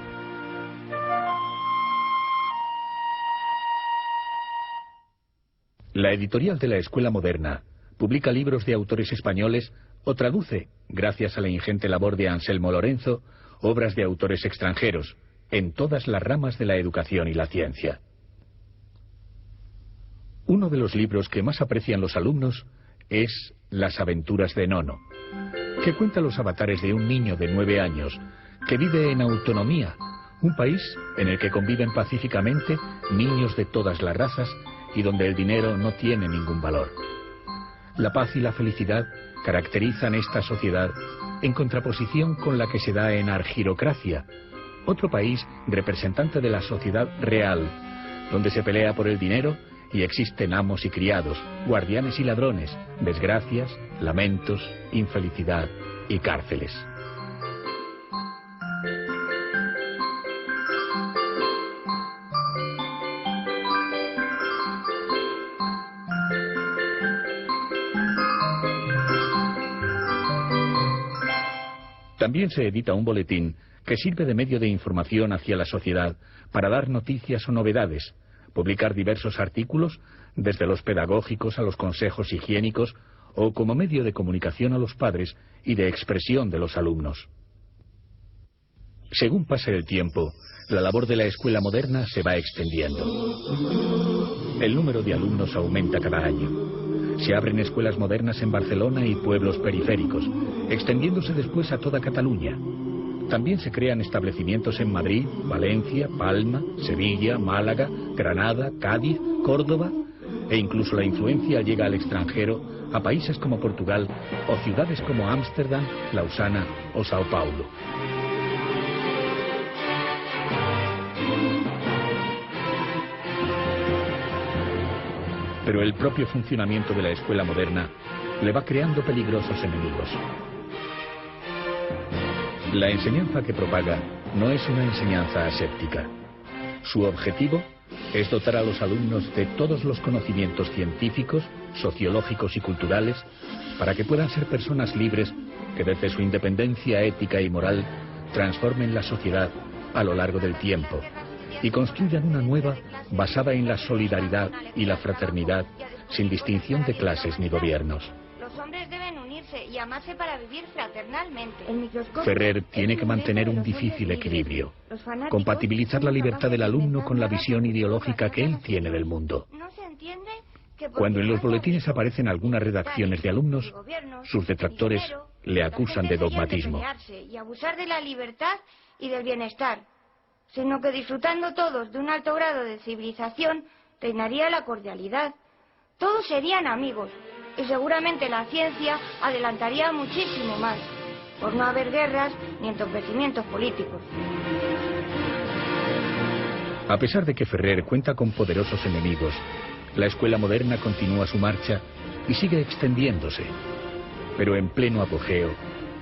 La editorial de la Escuela Moderna publica libros de autores españoles o traduce, gracias a la ingente labor de Anselmo Lorenzo, obras de autores extranjeros, en todas las ramas de la educación y la ciencia. Uno de los libros que más aprecian los alumnos es Las aventuras de Nono, que cuenta los avatares de un niño de 9 años que vive en autonomía, un país en el que conviven pacíficamente niños de todas las razas y donde el dinero no tiene ningún valor. La paz y la felicidad caracterizan esta sociedad en contraposición con la que se da en Argirocracia, otro país representante de la sociedad real, donde se pelea por el dinero y existen amos y criados, guardianes y ladrones, desgracias, lamentos, infelicidad y cárceles. También se edita un boletín que sirve de medio de información hacia la sociedad para dar noticias o novedades, publicar diversos artículos, desde los pedagógicos a los consejos higiénicos, o como medio de comunicación a los padres y de expresión de los alumnos. Según pasa el tiempo, la labor de la escuela moderna se va extendiendo. El número de alumnos aumenta cada año. Se abren escuelas modernas en Barcelona y pueblos periféricos, extendiéndose después a toda Cataluña. También se crean establecimientos en Madrid, Valencia, Palma, Sevilla, Málaga, Granada, Cádiz, Córdoba, e incluso la influencia llega al extranjero a países como Portugal o ciudades como Ámsterdam, Lausana o Sao Paulo. Pero el propio funcionamiento de la escuela moderna le va creando peligrosos enemigos. La enseñanza que propaga no es una enseñanza aséptica. Su objetivo es dotar a los alumnos de todos los conocimientos científicos, sociológicos y culturales para que puedan ser personas libres que desde su independencia ética y moral transformen la sociedad a lo largo del tiempo y construyan una nueva basada en la solidaridad y la fraternidad sin distinción de clases ni gobiernos. Los hombres deben unirse y amarse para vivir fraternalmente. Ferrer tiene que mantener un difícil equilibrio, compatibilizar la libertad del alumno con la visión ideológica que él tiene del mundo. Cuando en los boletines aparecen algunas redacciones de alumnos, sus detractores le acusan de dogmatismo. Y abusar de la libertad y del bienestar, sino que disfrutando todos de un alto grado de civilización, reinaría la cordialidad. Todos serían amigos, y seguramente la ciencia adelantaría muchísimo más, por no haber guerras ni entorpecimientos políticos. A pesar de que Ferrer cuenta con poderosos enemigos, la escuela moderna continúa su marcha y sigue extendiéndose. Pero en pleno apogeo,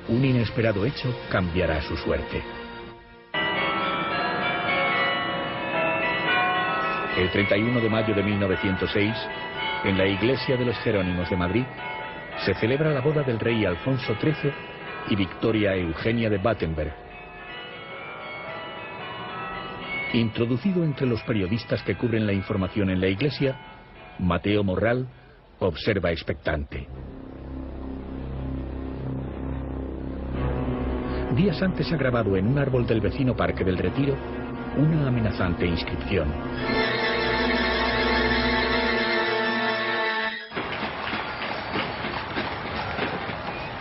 un inesperado hecho cambiará su suerte. El 31 de mayo de 1906, en la iglesia de los Jerónimos de Madrid, se celebra la boda del rey Alfonso XIII y Victoria Eugenia de Battenberg. Introducido entre los periodistas que cubren la información en la iglesia, Mateo Morral observa expectante. Días antes ha grabado en un árbol del vecino Parque del Retiro una amenazante inscripción.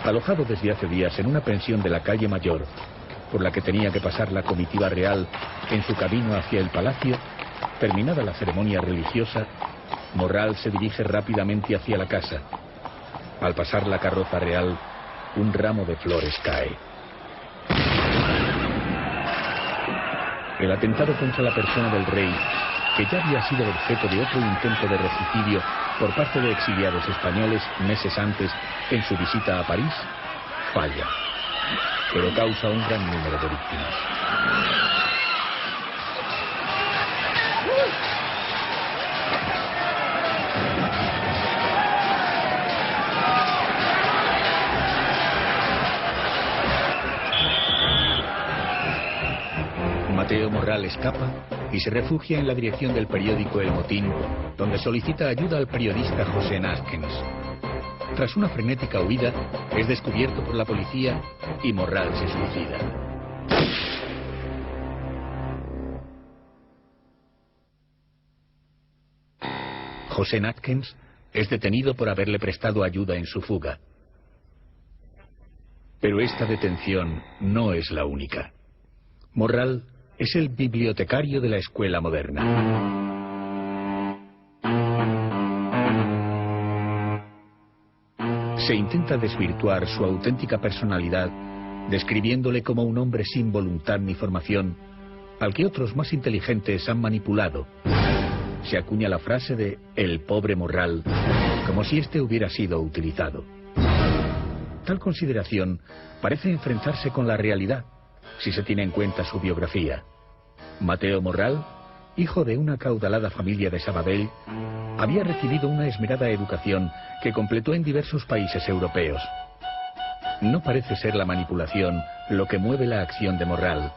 Alojado desde hace días en una pensión de la calle Mayor, por la que tenía que pasar la comitiva real en su camino hacia el palacio, terminada la ceremonia religiosa, Morral se dirige rápidamente hacia la casa. Al pasar la carroza real, un ramo de flores cae. El atentado contra la persona del rey, que ya había sido objeto de otro intento de regicidio por parte de exiliados españoles meses antes en su visita a París, falla, pero causa un gran número de víctimas. Mateo Morral escapa y se refugia en la dirección del periódico El Motín, donde solicita ayuda al periodista José Atkins. Tras una frenética huida, es descubierto por la policía y Morral se suicida. José Atkins es detenido por haberle prestado ayuda en su fuga. Pero esta detención no es la única. Morral es el bibliotecario de la escuela moderna. Se intenta desvirtuar su auténtica personalidad, describiéndole como un hombre sin voluntad ni formación, al que otros más inteligentes han manipulado. Se acuña la frase de "el pobre Morral", como si éste hubiera sido utilizado. Tal consideración parece enfrentarse con la realidad, si se tiene en cuenta su biografía. Mateo Morral, hijo de una acaudalada familia de Sabadell, había recibido una esmerada educación que completó en diversos países europeos. No parece ser la manipulación lo que mueve la acción de Morral,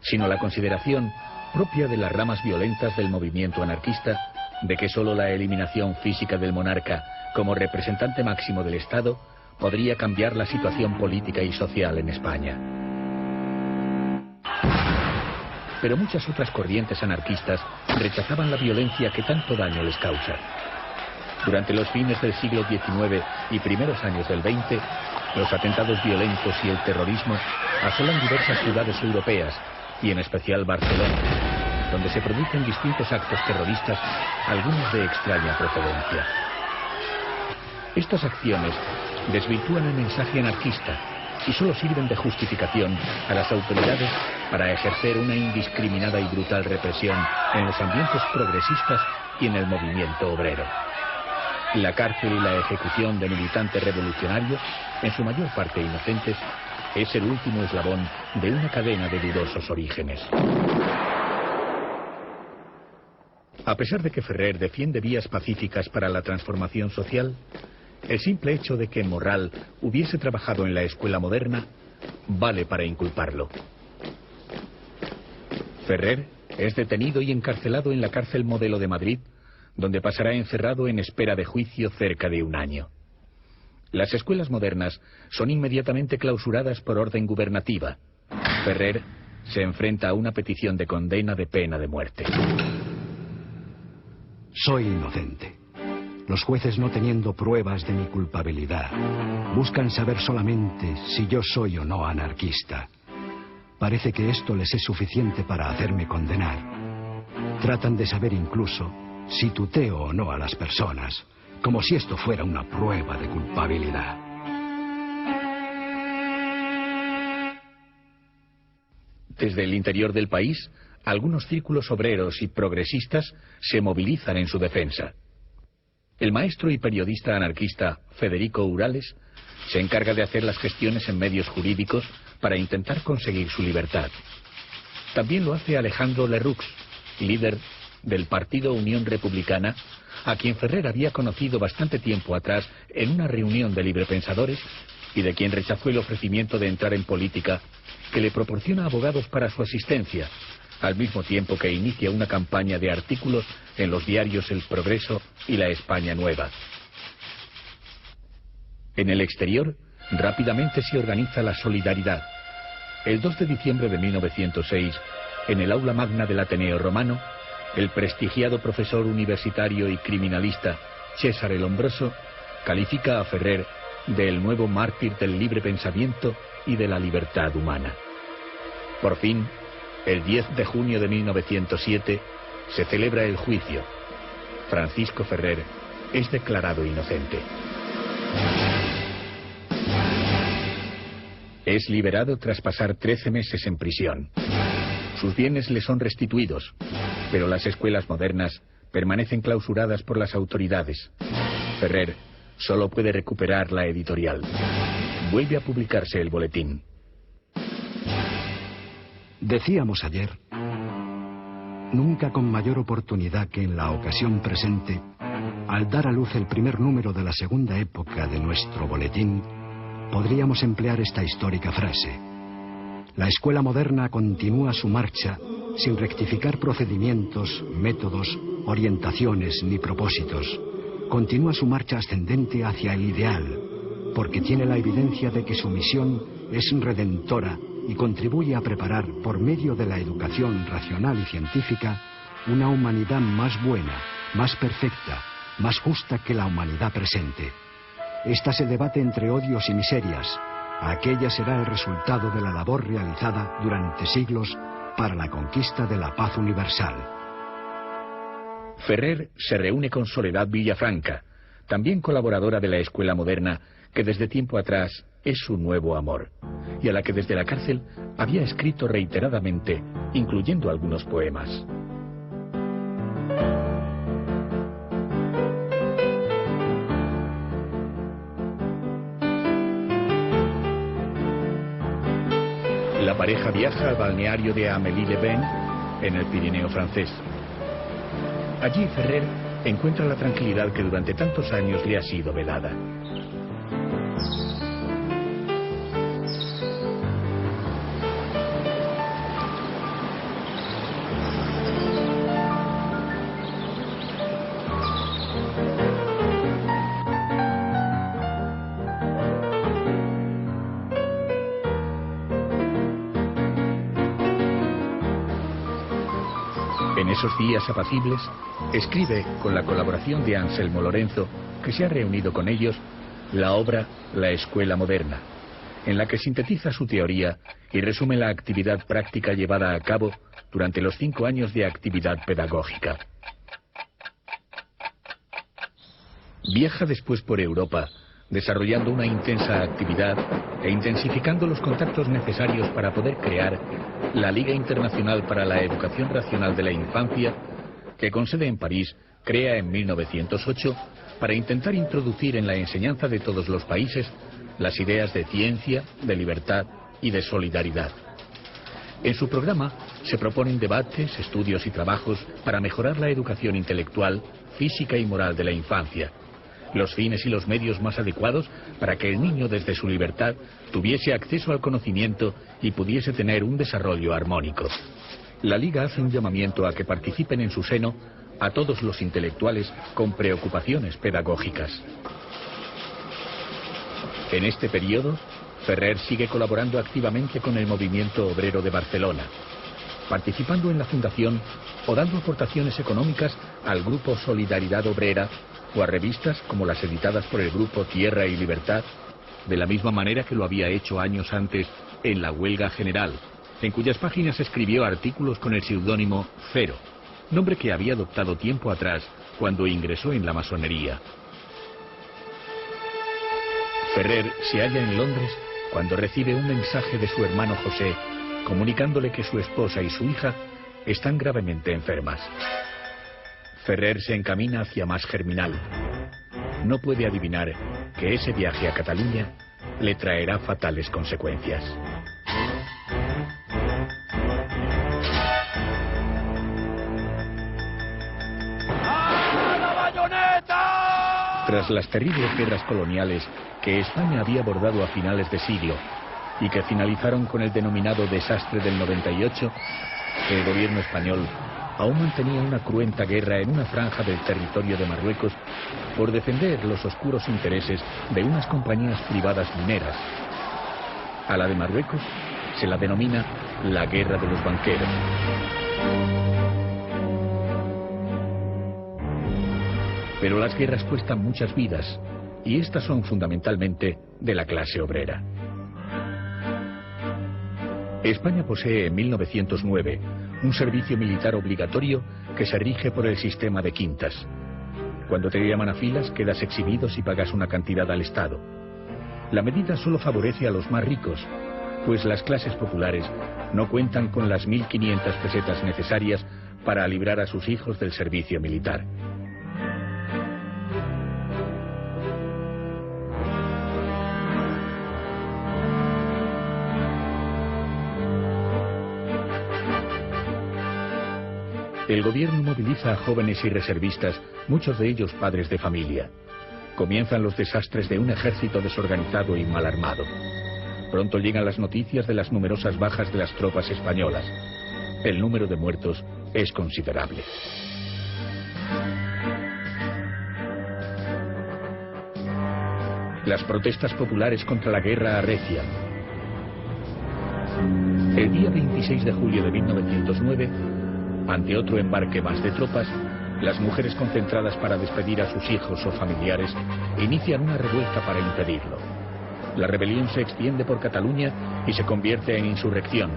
sino la consideración propia de las ramas violentas del movimiento anarquista de que solo la eliminación física del monarca como representante máximo del Estado podría cambiar la situación política y social en España. Pero muchas otras corrientes anarquistas rechazaban la violencia que tanto daño les causa. Durante los fines del siglo XIX y primeros años del XX, los atentados violentos y el terrorismo asolan diversas ciudades europeas, y en especial Barcelona, donde se producen distintos actos terroristas, algunos de extraña procedencia. Estas acciones desvirtúan el mensaje anarquista y solo sirven de justificación a las autoridades para ejercer una indiscriminada y brutal represión en los ambientes progresistas y en el movimiento obrero. La cárcel y la ejecución de militantes revolucionarios, en su mayor parte inocentes, es el último eslabón de una cadena de dudosos orígenes. A pesar de que Ferrer defiende vías pacíficas para la transformación social, el simple hecho de que Morral hubiese trabajado en la escuela moderna vale para inculparlo. Ferrer es detenido y encarcelado en la cárcel Modelo de Madrid, donde pasará encerrado en espera de juicio cerca de un año. Las escuelas modernas son inmediatamente clausuradas por orden gubernativa. Ferrer se enfrenta a una petición de condena de pena de muerte. Soy inocente. Los jueces, no teniendo pruebas de mi culpabilidad, buscan saber solamente si yo soy o no anarquista. Parece que esto les es suficiente para hacerme condenar. Tratan de saber incluso si tuteo o no a las personas, como si esto fuera una prueba de culpabilidad. Desde el interior del país, algunos círculos obreros y progresistas se movilizan en su defensa. El maestro y periodista anarquista Federico Urales se encarga de hacer las gestiones en medios jurídicos para intentar conseguir su libertad. También lo hace Alejandro Lerroux, líder del partido Unión Republicana, a quien Ferrer había conocido bastante tiempo atrás en una reunión de librepensadores y de quien rechazó el ofrecimiento de entrar en política, que le proporciona abogados para su asistencia, al mismo tiempo que inicia una campaña de artículos en los diarios El Progreso y La España Nueva. En el exterior, rápidamente se organiza la solidaridad. El 2 de diciembre de 1906, en el aula magna del Ateneo Romano, el prestigiado profesor universitario y criminalista César Lombroso califica a Ferrer de el nuevo mártir del libre pensamiento y de la libertad humana. Por fin, el 10 de junio de 1907, se celebra el juicio. Francisco Ferrer es declarado inocente. Es liberado tras pasar 13 meses en prisión. Sus bienes le son restituidos, pero las escuelas modernas permanecen clausuradas por las autoridades. Ferrer solo puede recuperar la editorial. Vuelve a publicarse el boletín. Decíamos ayer, nunca con mayor oportunidad que en la ocasión presente, al dar a luz el primer número de la segunda época de nuestro boletín, podríamos emplear esta histórica frase: la escuela moderna continúa su marcha sin rectificar procedimientos, métodos, orientaciones ni propósitos. Continúa su marcha ascendente hacia el ideal, porque tiene la evidencia de que su misión es redentora y contribuye a preparar, por medio de la educación racional y científica, una humanidad más buena, más perfecta, más justa que la humanidad presente. Esta se debate entre odios y miserias. Aquella será el resultado de la labor realizada durante siglos para la conquista de la paz universal. Ferrer se reúne con Soledad Villafranca, también colaboradora de la escuela moderna, que desde tiempo atrás es su nuevo amor, y a la que desde la cárcel había escrito reiteradamente, incluyendo algunos poemas. La pareja viaja al balneario de Amélie-les-Bains, en el Pirineo francés. Allí Ferrer encuentra la tranquilidad que durante tantos años le ha sido velada. En esos días apacibles, escribe, con la colaboración de Anselmo Lorenzo, que se ha reunido con ellos, la obra La Escuela Moderna, en la que sintetiza su teoría y resume la actividad práctica llevada a cabo durante los 5 años de actividad pedagógica. Viaja después por Europa, desarrollando una intensa actividad e intensificando los contactos necesarios para poder crear la Liga Internacional para la Educación Racional de la Infancia, que con sede en París crea en 1908 para intentar introducir en la enseñanza de todos los países las ideas de ciencia, de libertad y de solidaridad. En su programa se proponen debates, estudios y trabajos para mejorar la educación intelectual, física y moral de la infancia, los fines y los medios más adecuados para que el niño desde su libertad tuviese acceso al conocimiento y pudiese tener un desarrollo armónico. La Liga hace un llamamiento a que participen en su seno a todos los intelectuales con preocupaciones pedagógicas. En este periodo, Ferrer sigue colaborando activamente con el movimiento obrero de Barcelona, participando en la fundación o dando aportaciones económicas al grupo Solidaridad Obrera o a revistas como las editadas por el grupo Tierra y Libertad, de la misma manera que lo había hecho años antes en La Huelga General, en cuyas páginas escribió artículos con el seudónimo Cero, nombre que había adoptado tiempo atrás cuando ingresó en la masonería. Ferrer se halla en Londres cuando recibe un mensaje de su hermano José comunicándole que su esposa y su hija están gravemente enfermas. Ferrer se encamina hacia Mas Germinal. No puede adivinar que ese viaje a Cataluña le traerá fatales consecuencias. Tras las terribles guerras coloniales que España había abordado a finales de siglo y que finalizaron con el denominado desastre del 98, el gobierno español aún mantenía una cruenta guerra en una franja del territorio de Marruecos por defender los oscuros intereses de unas compañías privadas mineras. A la de Marruecos se la denomina la Guerra de los Banqueros. Pero las guerras cuestan muchas vidas, y estas son fundamentalmente de la clase obrera. España posee en 1909 un servicio militar obligatorio que se rige por el sistema de quintas. Cuando te llaman a filas, quedas exhibido si pagas una cantidad al Estado. La medida solo favorece a los más ricos, pues las clases populares no cuentan con las 1.500 pesetas necesarias para librar a sus hijos del servicio militar. El gobierno moviliza a jóvenes y reservistas, muchos de ellos padres de familia. Comienzan los desastres de un ejército desorganizado y mal armado. Pronto llegan las noticias de las numerosas bajas de las tropas españolas. El número de muertos es considerable. Las protestas populares contra la guerra arrecian. El día 26 de julio de 1909, ante otro embarque más de tropas, las mujeres concentradas para despedir a sus hijos o familiares inician una revuelta para impedirlo. La rebelión se extiende por Cataluña y se convierte en insurrección.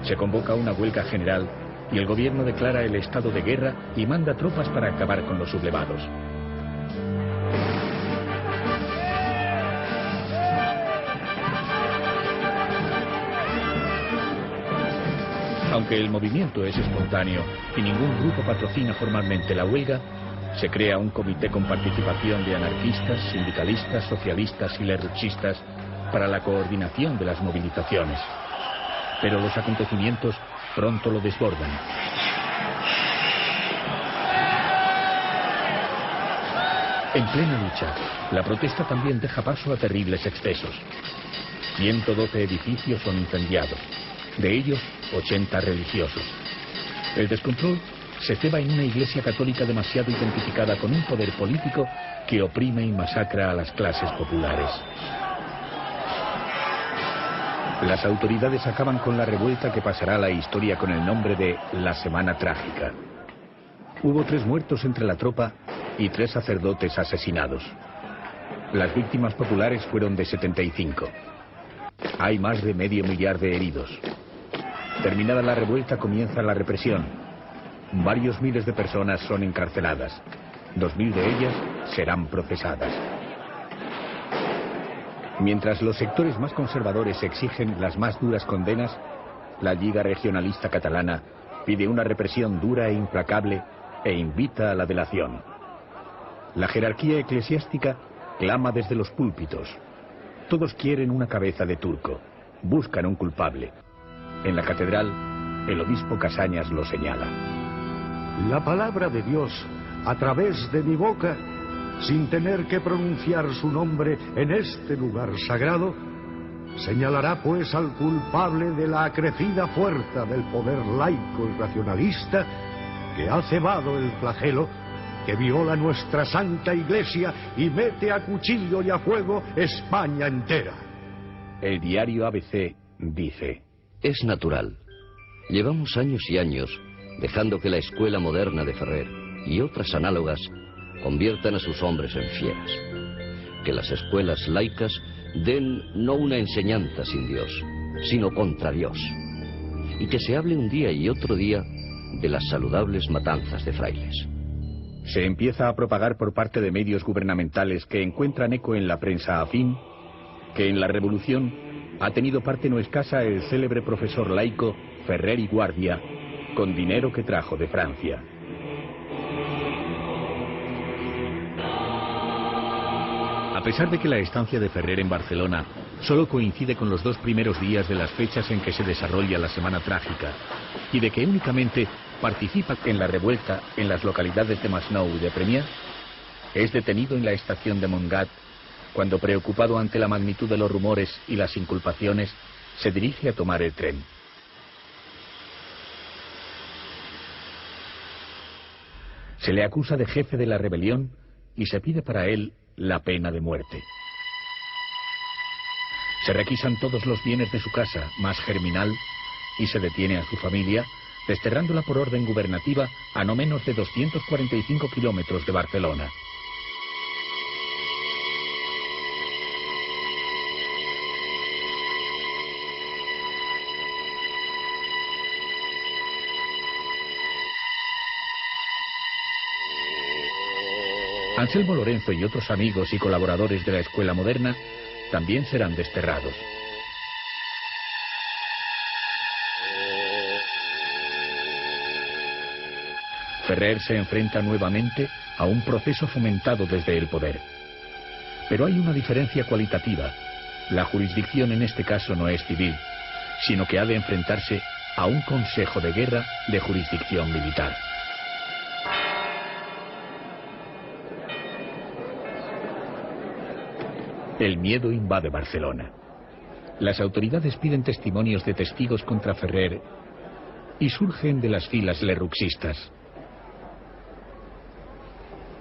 Se convoca una huelga general y el gobierno declara el estado de guerra y manda tropas para acabar con los sublevados. Aunque el movimiento es espontáneo y ningún grupo patrocina formalmente la huelga, se crea un comité con participación de anarquistas, sindicalistas, socialistas y lerrouxistas para la coordinación de las movilizaciones. Pero los acontecimientos pronto lo desbordan. En plena lucha, la protesta también deja paso a terribles excesos. 112 edificios son incendiados, de ellos 80 religiosos. El descontrol se ceba en una iglesia católica demasiado identificada con un poder político que oprime y masacra a las clases populares. Las autoridades acaban con la revuelta que pasará a la historia con el nombre de la Semana Trágica. Hubo 3 muertos entre la tropa y 3 sacerdotes asesinados. Las víctimas populares fueron de 75. Hay más de 500.000 de heridos. Terminada la revuelta comienza la represión. Varios miles de personas son encarceladas. 2.000 de ellas serán procesadas. Mientras los sectores más conservadores exigen las más duras condenas, la Lliga Regionalista Catalana pide una represión dura e implacable e invita a la delación. La jerarquía eclesiástica clama desde los púlpitos. Todos quieren una cabeza de turco, buscan un culpable. En la catedral, el obispo Casañas lo señala. La palabra de Dios, a través de mi boca, sin tener que pronunciar su nombre en este lugar sagrado, señalará pues al culpable de la acrecida fuerza del poder laico y racionalista que ha cebado el flagelo, que viola nuestra santa iglesia y mete a cuchillo y a fuego España entera. El diario ABC dice: Es natural. Llevamos años y años dejando que la escuela moderna de Ferrer y otras análogas conviertan a sus hombres en fieras. Que las escuelas laicas den no una enseñanza sin Dios, sino contra Dios. Y que se hable un día y otro día de las saludables matanzas de frailes. Se empieza a propagar por parte de medios gubernamentales que encuentran eco en la prensa afín que en la revolución ha tenido parte no escasa el célebre profesor laico Ferrer y Guardia, con dinero que trajo de Francia. A pesar de que la estancia de Ferrer en Barcelona solo coincide con los 2 primeros días de las fechas en que se desarrolla la Semana Trágica, y de que únicamente participa en la revuelta en las localidades de Masnou y de Premià, es detenido en la estación de Montgat cuando, preocupado ante la magnitud de los rumores y las inculpaciones, se dirige a tomar el tren. Se le acusa de jefe de la rebelión y se pide para él la pena de muerte. Se requisan todos los bienes de su casa, más Germinal, y se detiene a su familia, desterrándola por orden gubernativa a no menos de 245 kilómetros de Barcelona. Anselmo Lorenzo y otros amigos y colaboradores de la escuela moderna también serán desterrados. Ferrer se enfrenta nuevamente a un proceso fomentado desde el poder. Pero hay una diferencia cualitativa. La jurisdicción en este caso no es civil, sino que ha de enfrentarse a un consejo de guerra de jurisdicción militar. El miedo invade Barcelona. Las autoridades piden testimonios de testigos contra Ferrer y surgen de las filas lerrouxistas.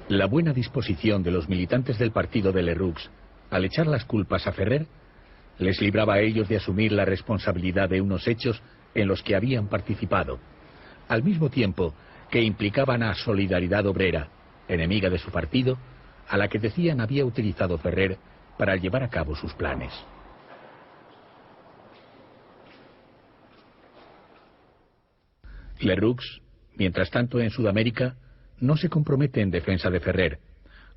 La buena disposición de los militantes del partido de Lerroux al echar las culpas a Ferrer les libraba a ellos de asumir la responsabilidad de unos hechos en los que habían participado, al mismo tiempo que implicaban a Solidaridad Obrera, enemiga de su partido, a la que decían había utilizado Ferrer para llevar a cabo sus planes. Lerroux, mientras tanto en Sudamérica, no se compromete en defensa de Ferrer,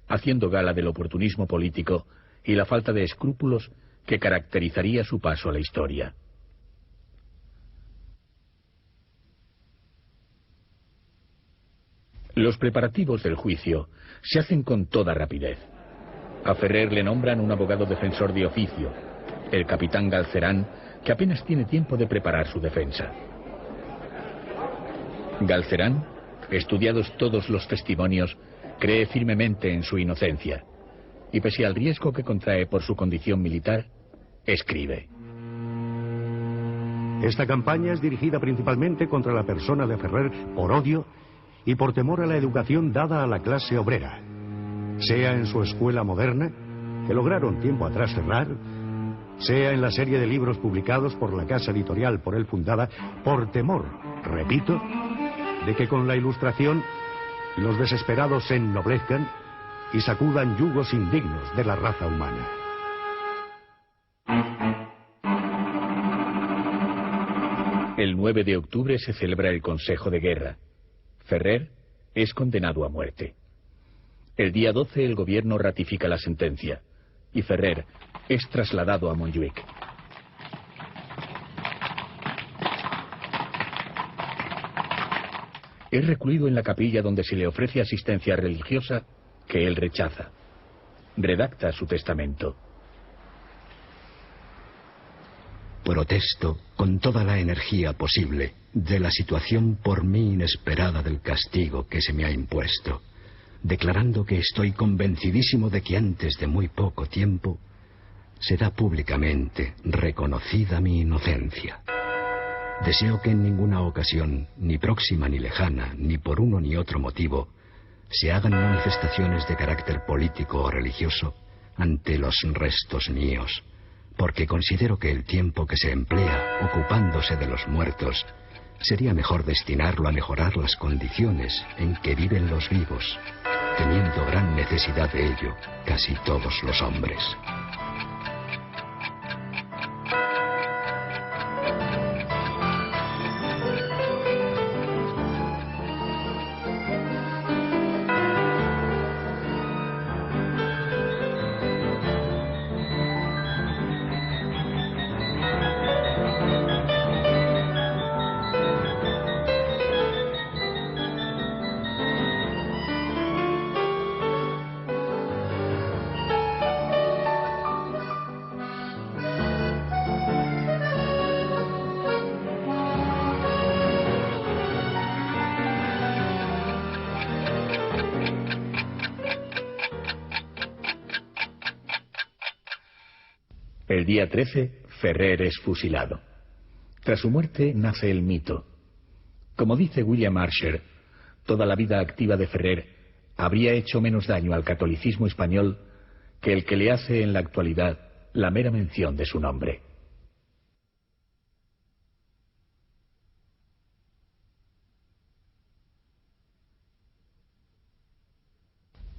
haciendo gala del oportunismo político y la falta de escrúpulos que caracterizaría su paso a la historia. Los preparativos del juicio se hacen con toda rapidez. A Ferrer le nombran un abogado defensor de oficio, el capitán Galcerán, que apenas tiene tiempo de preparar su defensa. Galcerán, estudiados todos los testimonios, cree firmemente en su inocencia y, pese al riesgo que contrae por su condición militar, escribe: Esta campaña es dirigida principalmente contra la persona de Ferrer por odio y por temor a la educación dada a la clase obrera, sea en su escuela moderna, que lograron tiempo atrás cerrar, sea en la serie de libros publicados por la casa editorial por él fundada, por temor, repito, de que con la Ilustración los desesperados se ennoblezcan y sacudan yugos indignos de la raza humana. El 9 de octubre se celebra el Consejo de Guerra. Ferrer es condenado a muerte. El día 12 el gobierno ratifica la sentencia y Ferrer es trasladado a Montjuic. Es recluido en la capilla donde se le ofrece asistencia religiosa que él rechaza. Redacta su testamento. Protesto con toda la energía posible de la situación por mí inesperada del castigo que se me ha impuesto, declarando que estoy convencidísimo de que antes de muy poco tiempo será públicamente reconocida mi inocencia. Deseo que en ninguna ocasión, ni próxima ni lejana, ni por uno ni otro motivo, se hagan manifestaciones de carácter político o religioso ante los restos míos, porque considero que el tiempo que se emplea ocupándose de los muertos sería mejor destinarlo a mejorar las condiciones en que viven los vivos, teniendo gran necesidad de ello casi todos los hombres. El día 13, Ferrer es fusilado. Tras su muerte nace el mito. Como dice William Archer, toda la vida activa de Ferrer habría hecho menos daño al catolicismo español que el que le hace en la actualidad la mera mención de su nombre.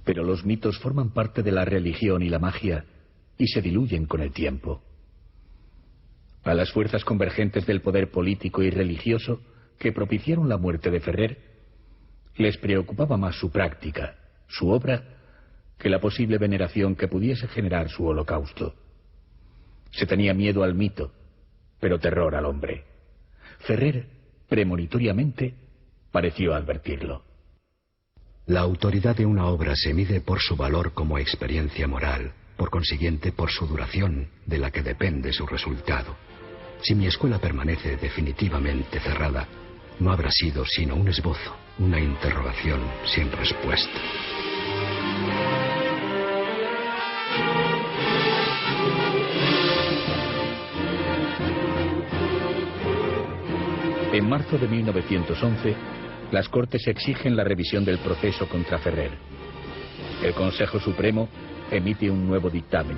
Pero los mitos forman parte de la religión y la magia y se diluyen con el tiempo. A las fuerzas convergentes del poder político y religioso que propiciaron la muerte de Ferrer, les preocupaba más su práctica, su obra, que la posible veneración que pudiese generar su holocausto. Se tenía miedo al mito, pero terror al hombre. Ferrer, premonitoriamente, pareció advertirlo. La autoridad de una obra se mide por su valor como experiencia moral, por consiguiente por su duración, de la que depende su resultado. Si mi escuela permanece definitivamente cerrada, no habrá sido sino un esbozo, una interrogación sin respuesta. En marzo de 1911, las Cortes exigen la revisión del proceso contra Ferrer. El Consejo Supremo emite un nuevo dictamen.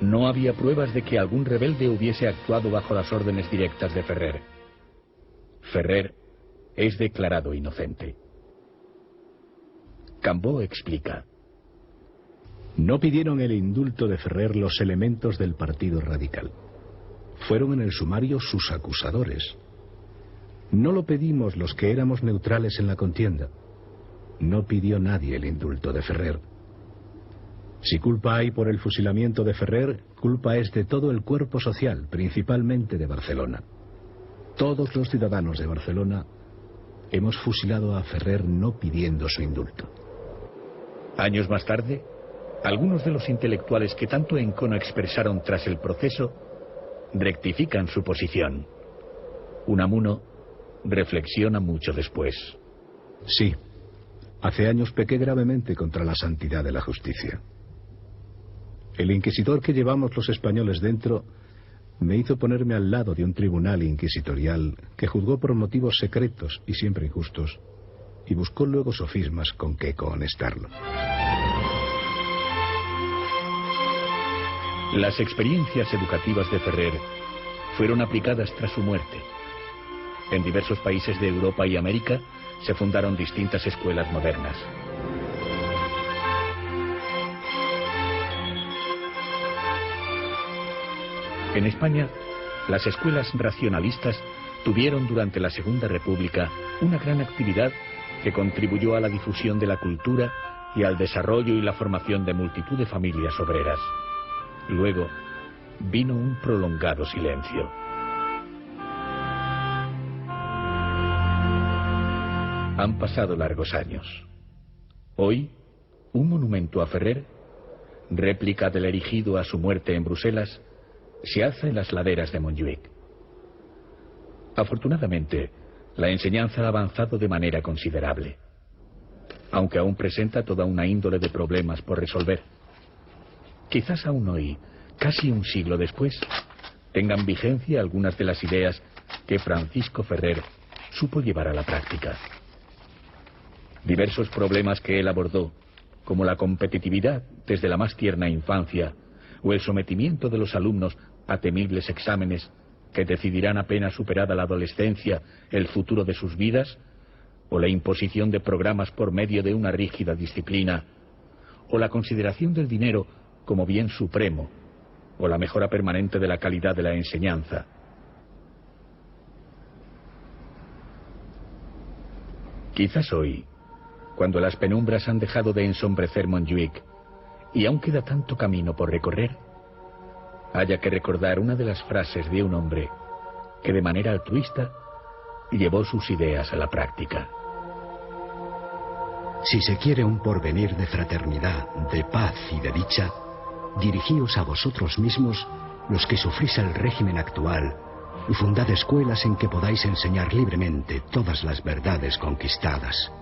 No había pruebas de que algún rebelde hubiese actuado bajo las órdenes directas de Ferrer. Ferrer es declarado inocente. Cambó explica. No pidieron el indulto de Ferrer los elementos del Partido Radical. Fueron en el sumario sus acusadores. No lo pedimos los que éramos neutrales en la contienda. No pidió nadie el indulto de Ferrer. Si culpa hay por el fusilamiento de Ferrer, culpa es de todo el cuerpo social, principalmente de Barcelona. Todos los ciudadanos de Barcelona hemos fusilado a Ferrer no pidiendo su indulto. Años más tarde, algunos de los intelectuales que tanto encono expresaron tras el proceso rectifican su posición. Unamuno reflexiona mucho después. Sí, hace años pequé gravemente contra la santidad de la justicia. El inquisidor que llevamos los españoles dentro me hizo ponerme al lado de un tribunal inquisitorial que juzgó por motivos secretos y siempre injustos y buscó luego sofismas con que cohonestarlo. Las experiencias educativas de Ferrer fueron aplicadas tras su muerte. En diversos países de Europa y América se fundaron distintas escuelas modernas. En España, las escuelas racionalistas tuvieron durante la Segunda República una gran actividad que contribuyó a la difusión de la cultura y al desarrollo y la formación de multitud de familias obreras. Luego vino un prolongado silencio. Han pasado largos años. Hoy, un monumento a Ferrer, réplica del erigido a su muerte en Bruselas, se alza en las laderas de Montjuïc. Afortunadamente, la enseñanza ha avanzado de manera considerable, aunque aún presenta toda una índole de problemas por resolver. Quizás aún hoy, casi un siglo después, tengan vigencia algunas de las ideas que Francisco Ferrer supo llevar a la práctica. Diversos problemas que él abordó, como la competitividad desde la más tierna infancia o el sometimiento de los alumnos a temibles exámenes que decidirán apenas superada la adolescencia el futuro de sus vidas, o la imposición de programas por medio de una rígida disciplina, o la consideración del dinero como bien supremo, o la mejora permanente de la calidad de la enseñanza. Quizás hoy, cuando las penumbras han dejado de ensombrecer Montjuïc y aún queda tanto camino por recorrer, haya que recordar una de las frases de un hombre que de manera altruista llevó sus ideas a la práctica. Si se quiere un porvenir de fraternidad, de paz y de dicha, dirigíos a vosotros mismos, los que sufrís el régimen actual, y fundad escuelas en que podáis enseñar libremente todas las verdades conquistadas.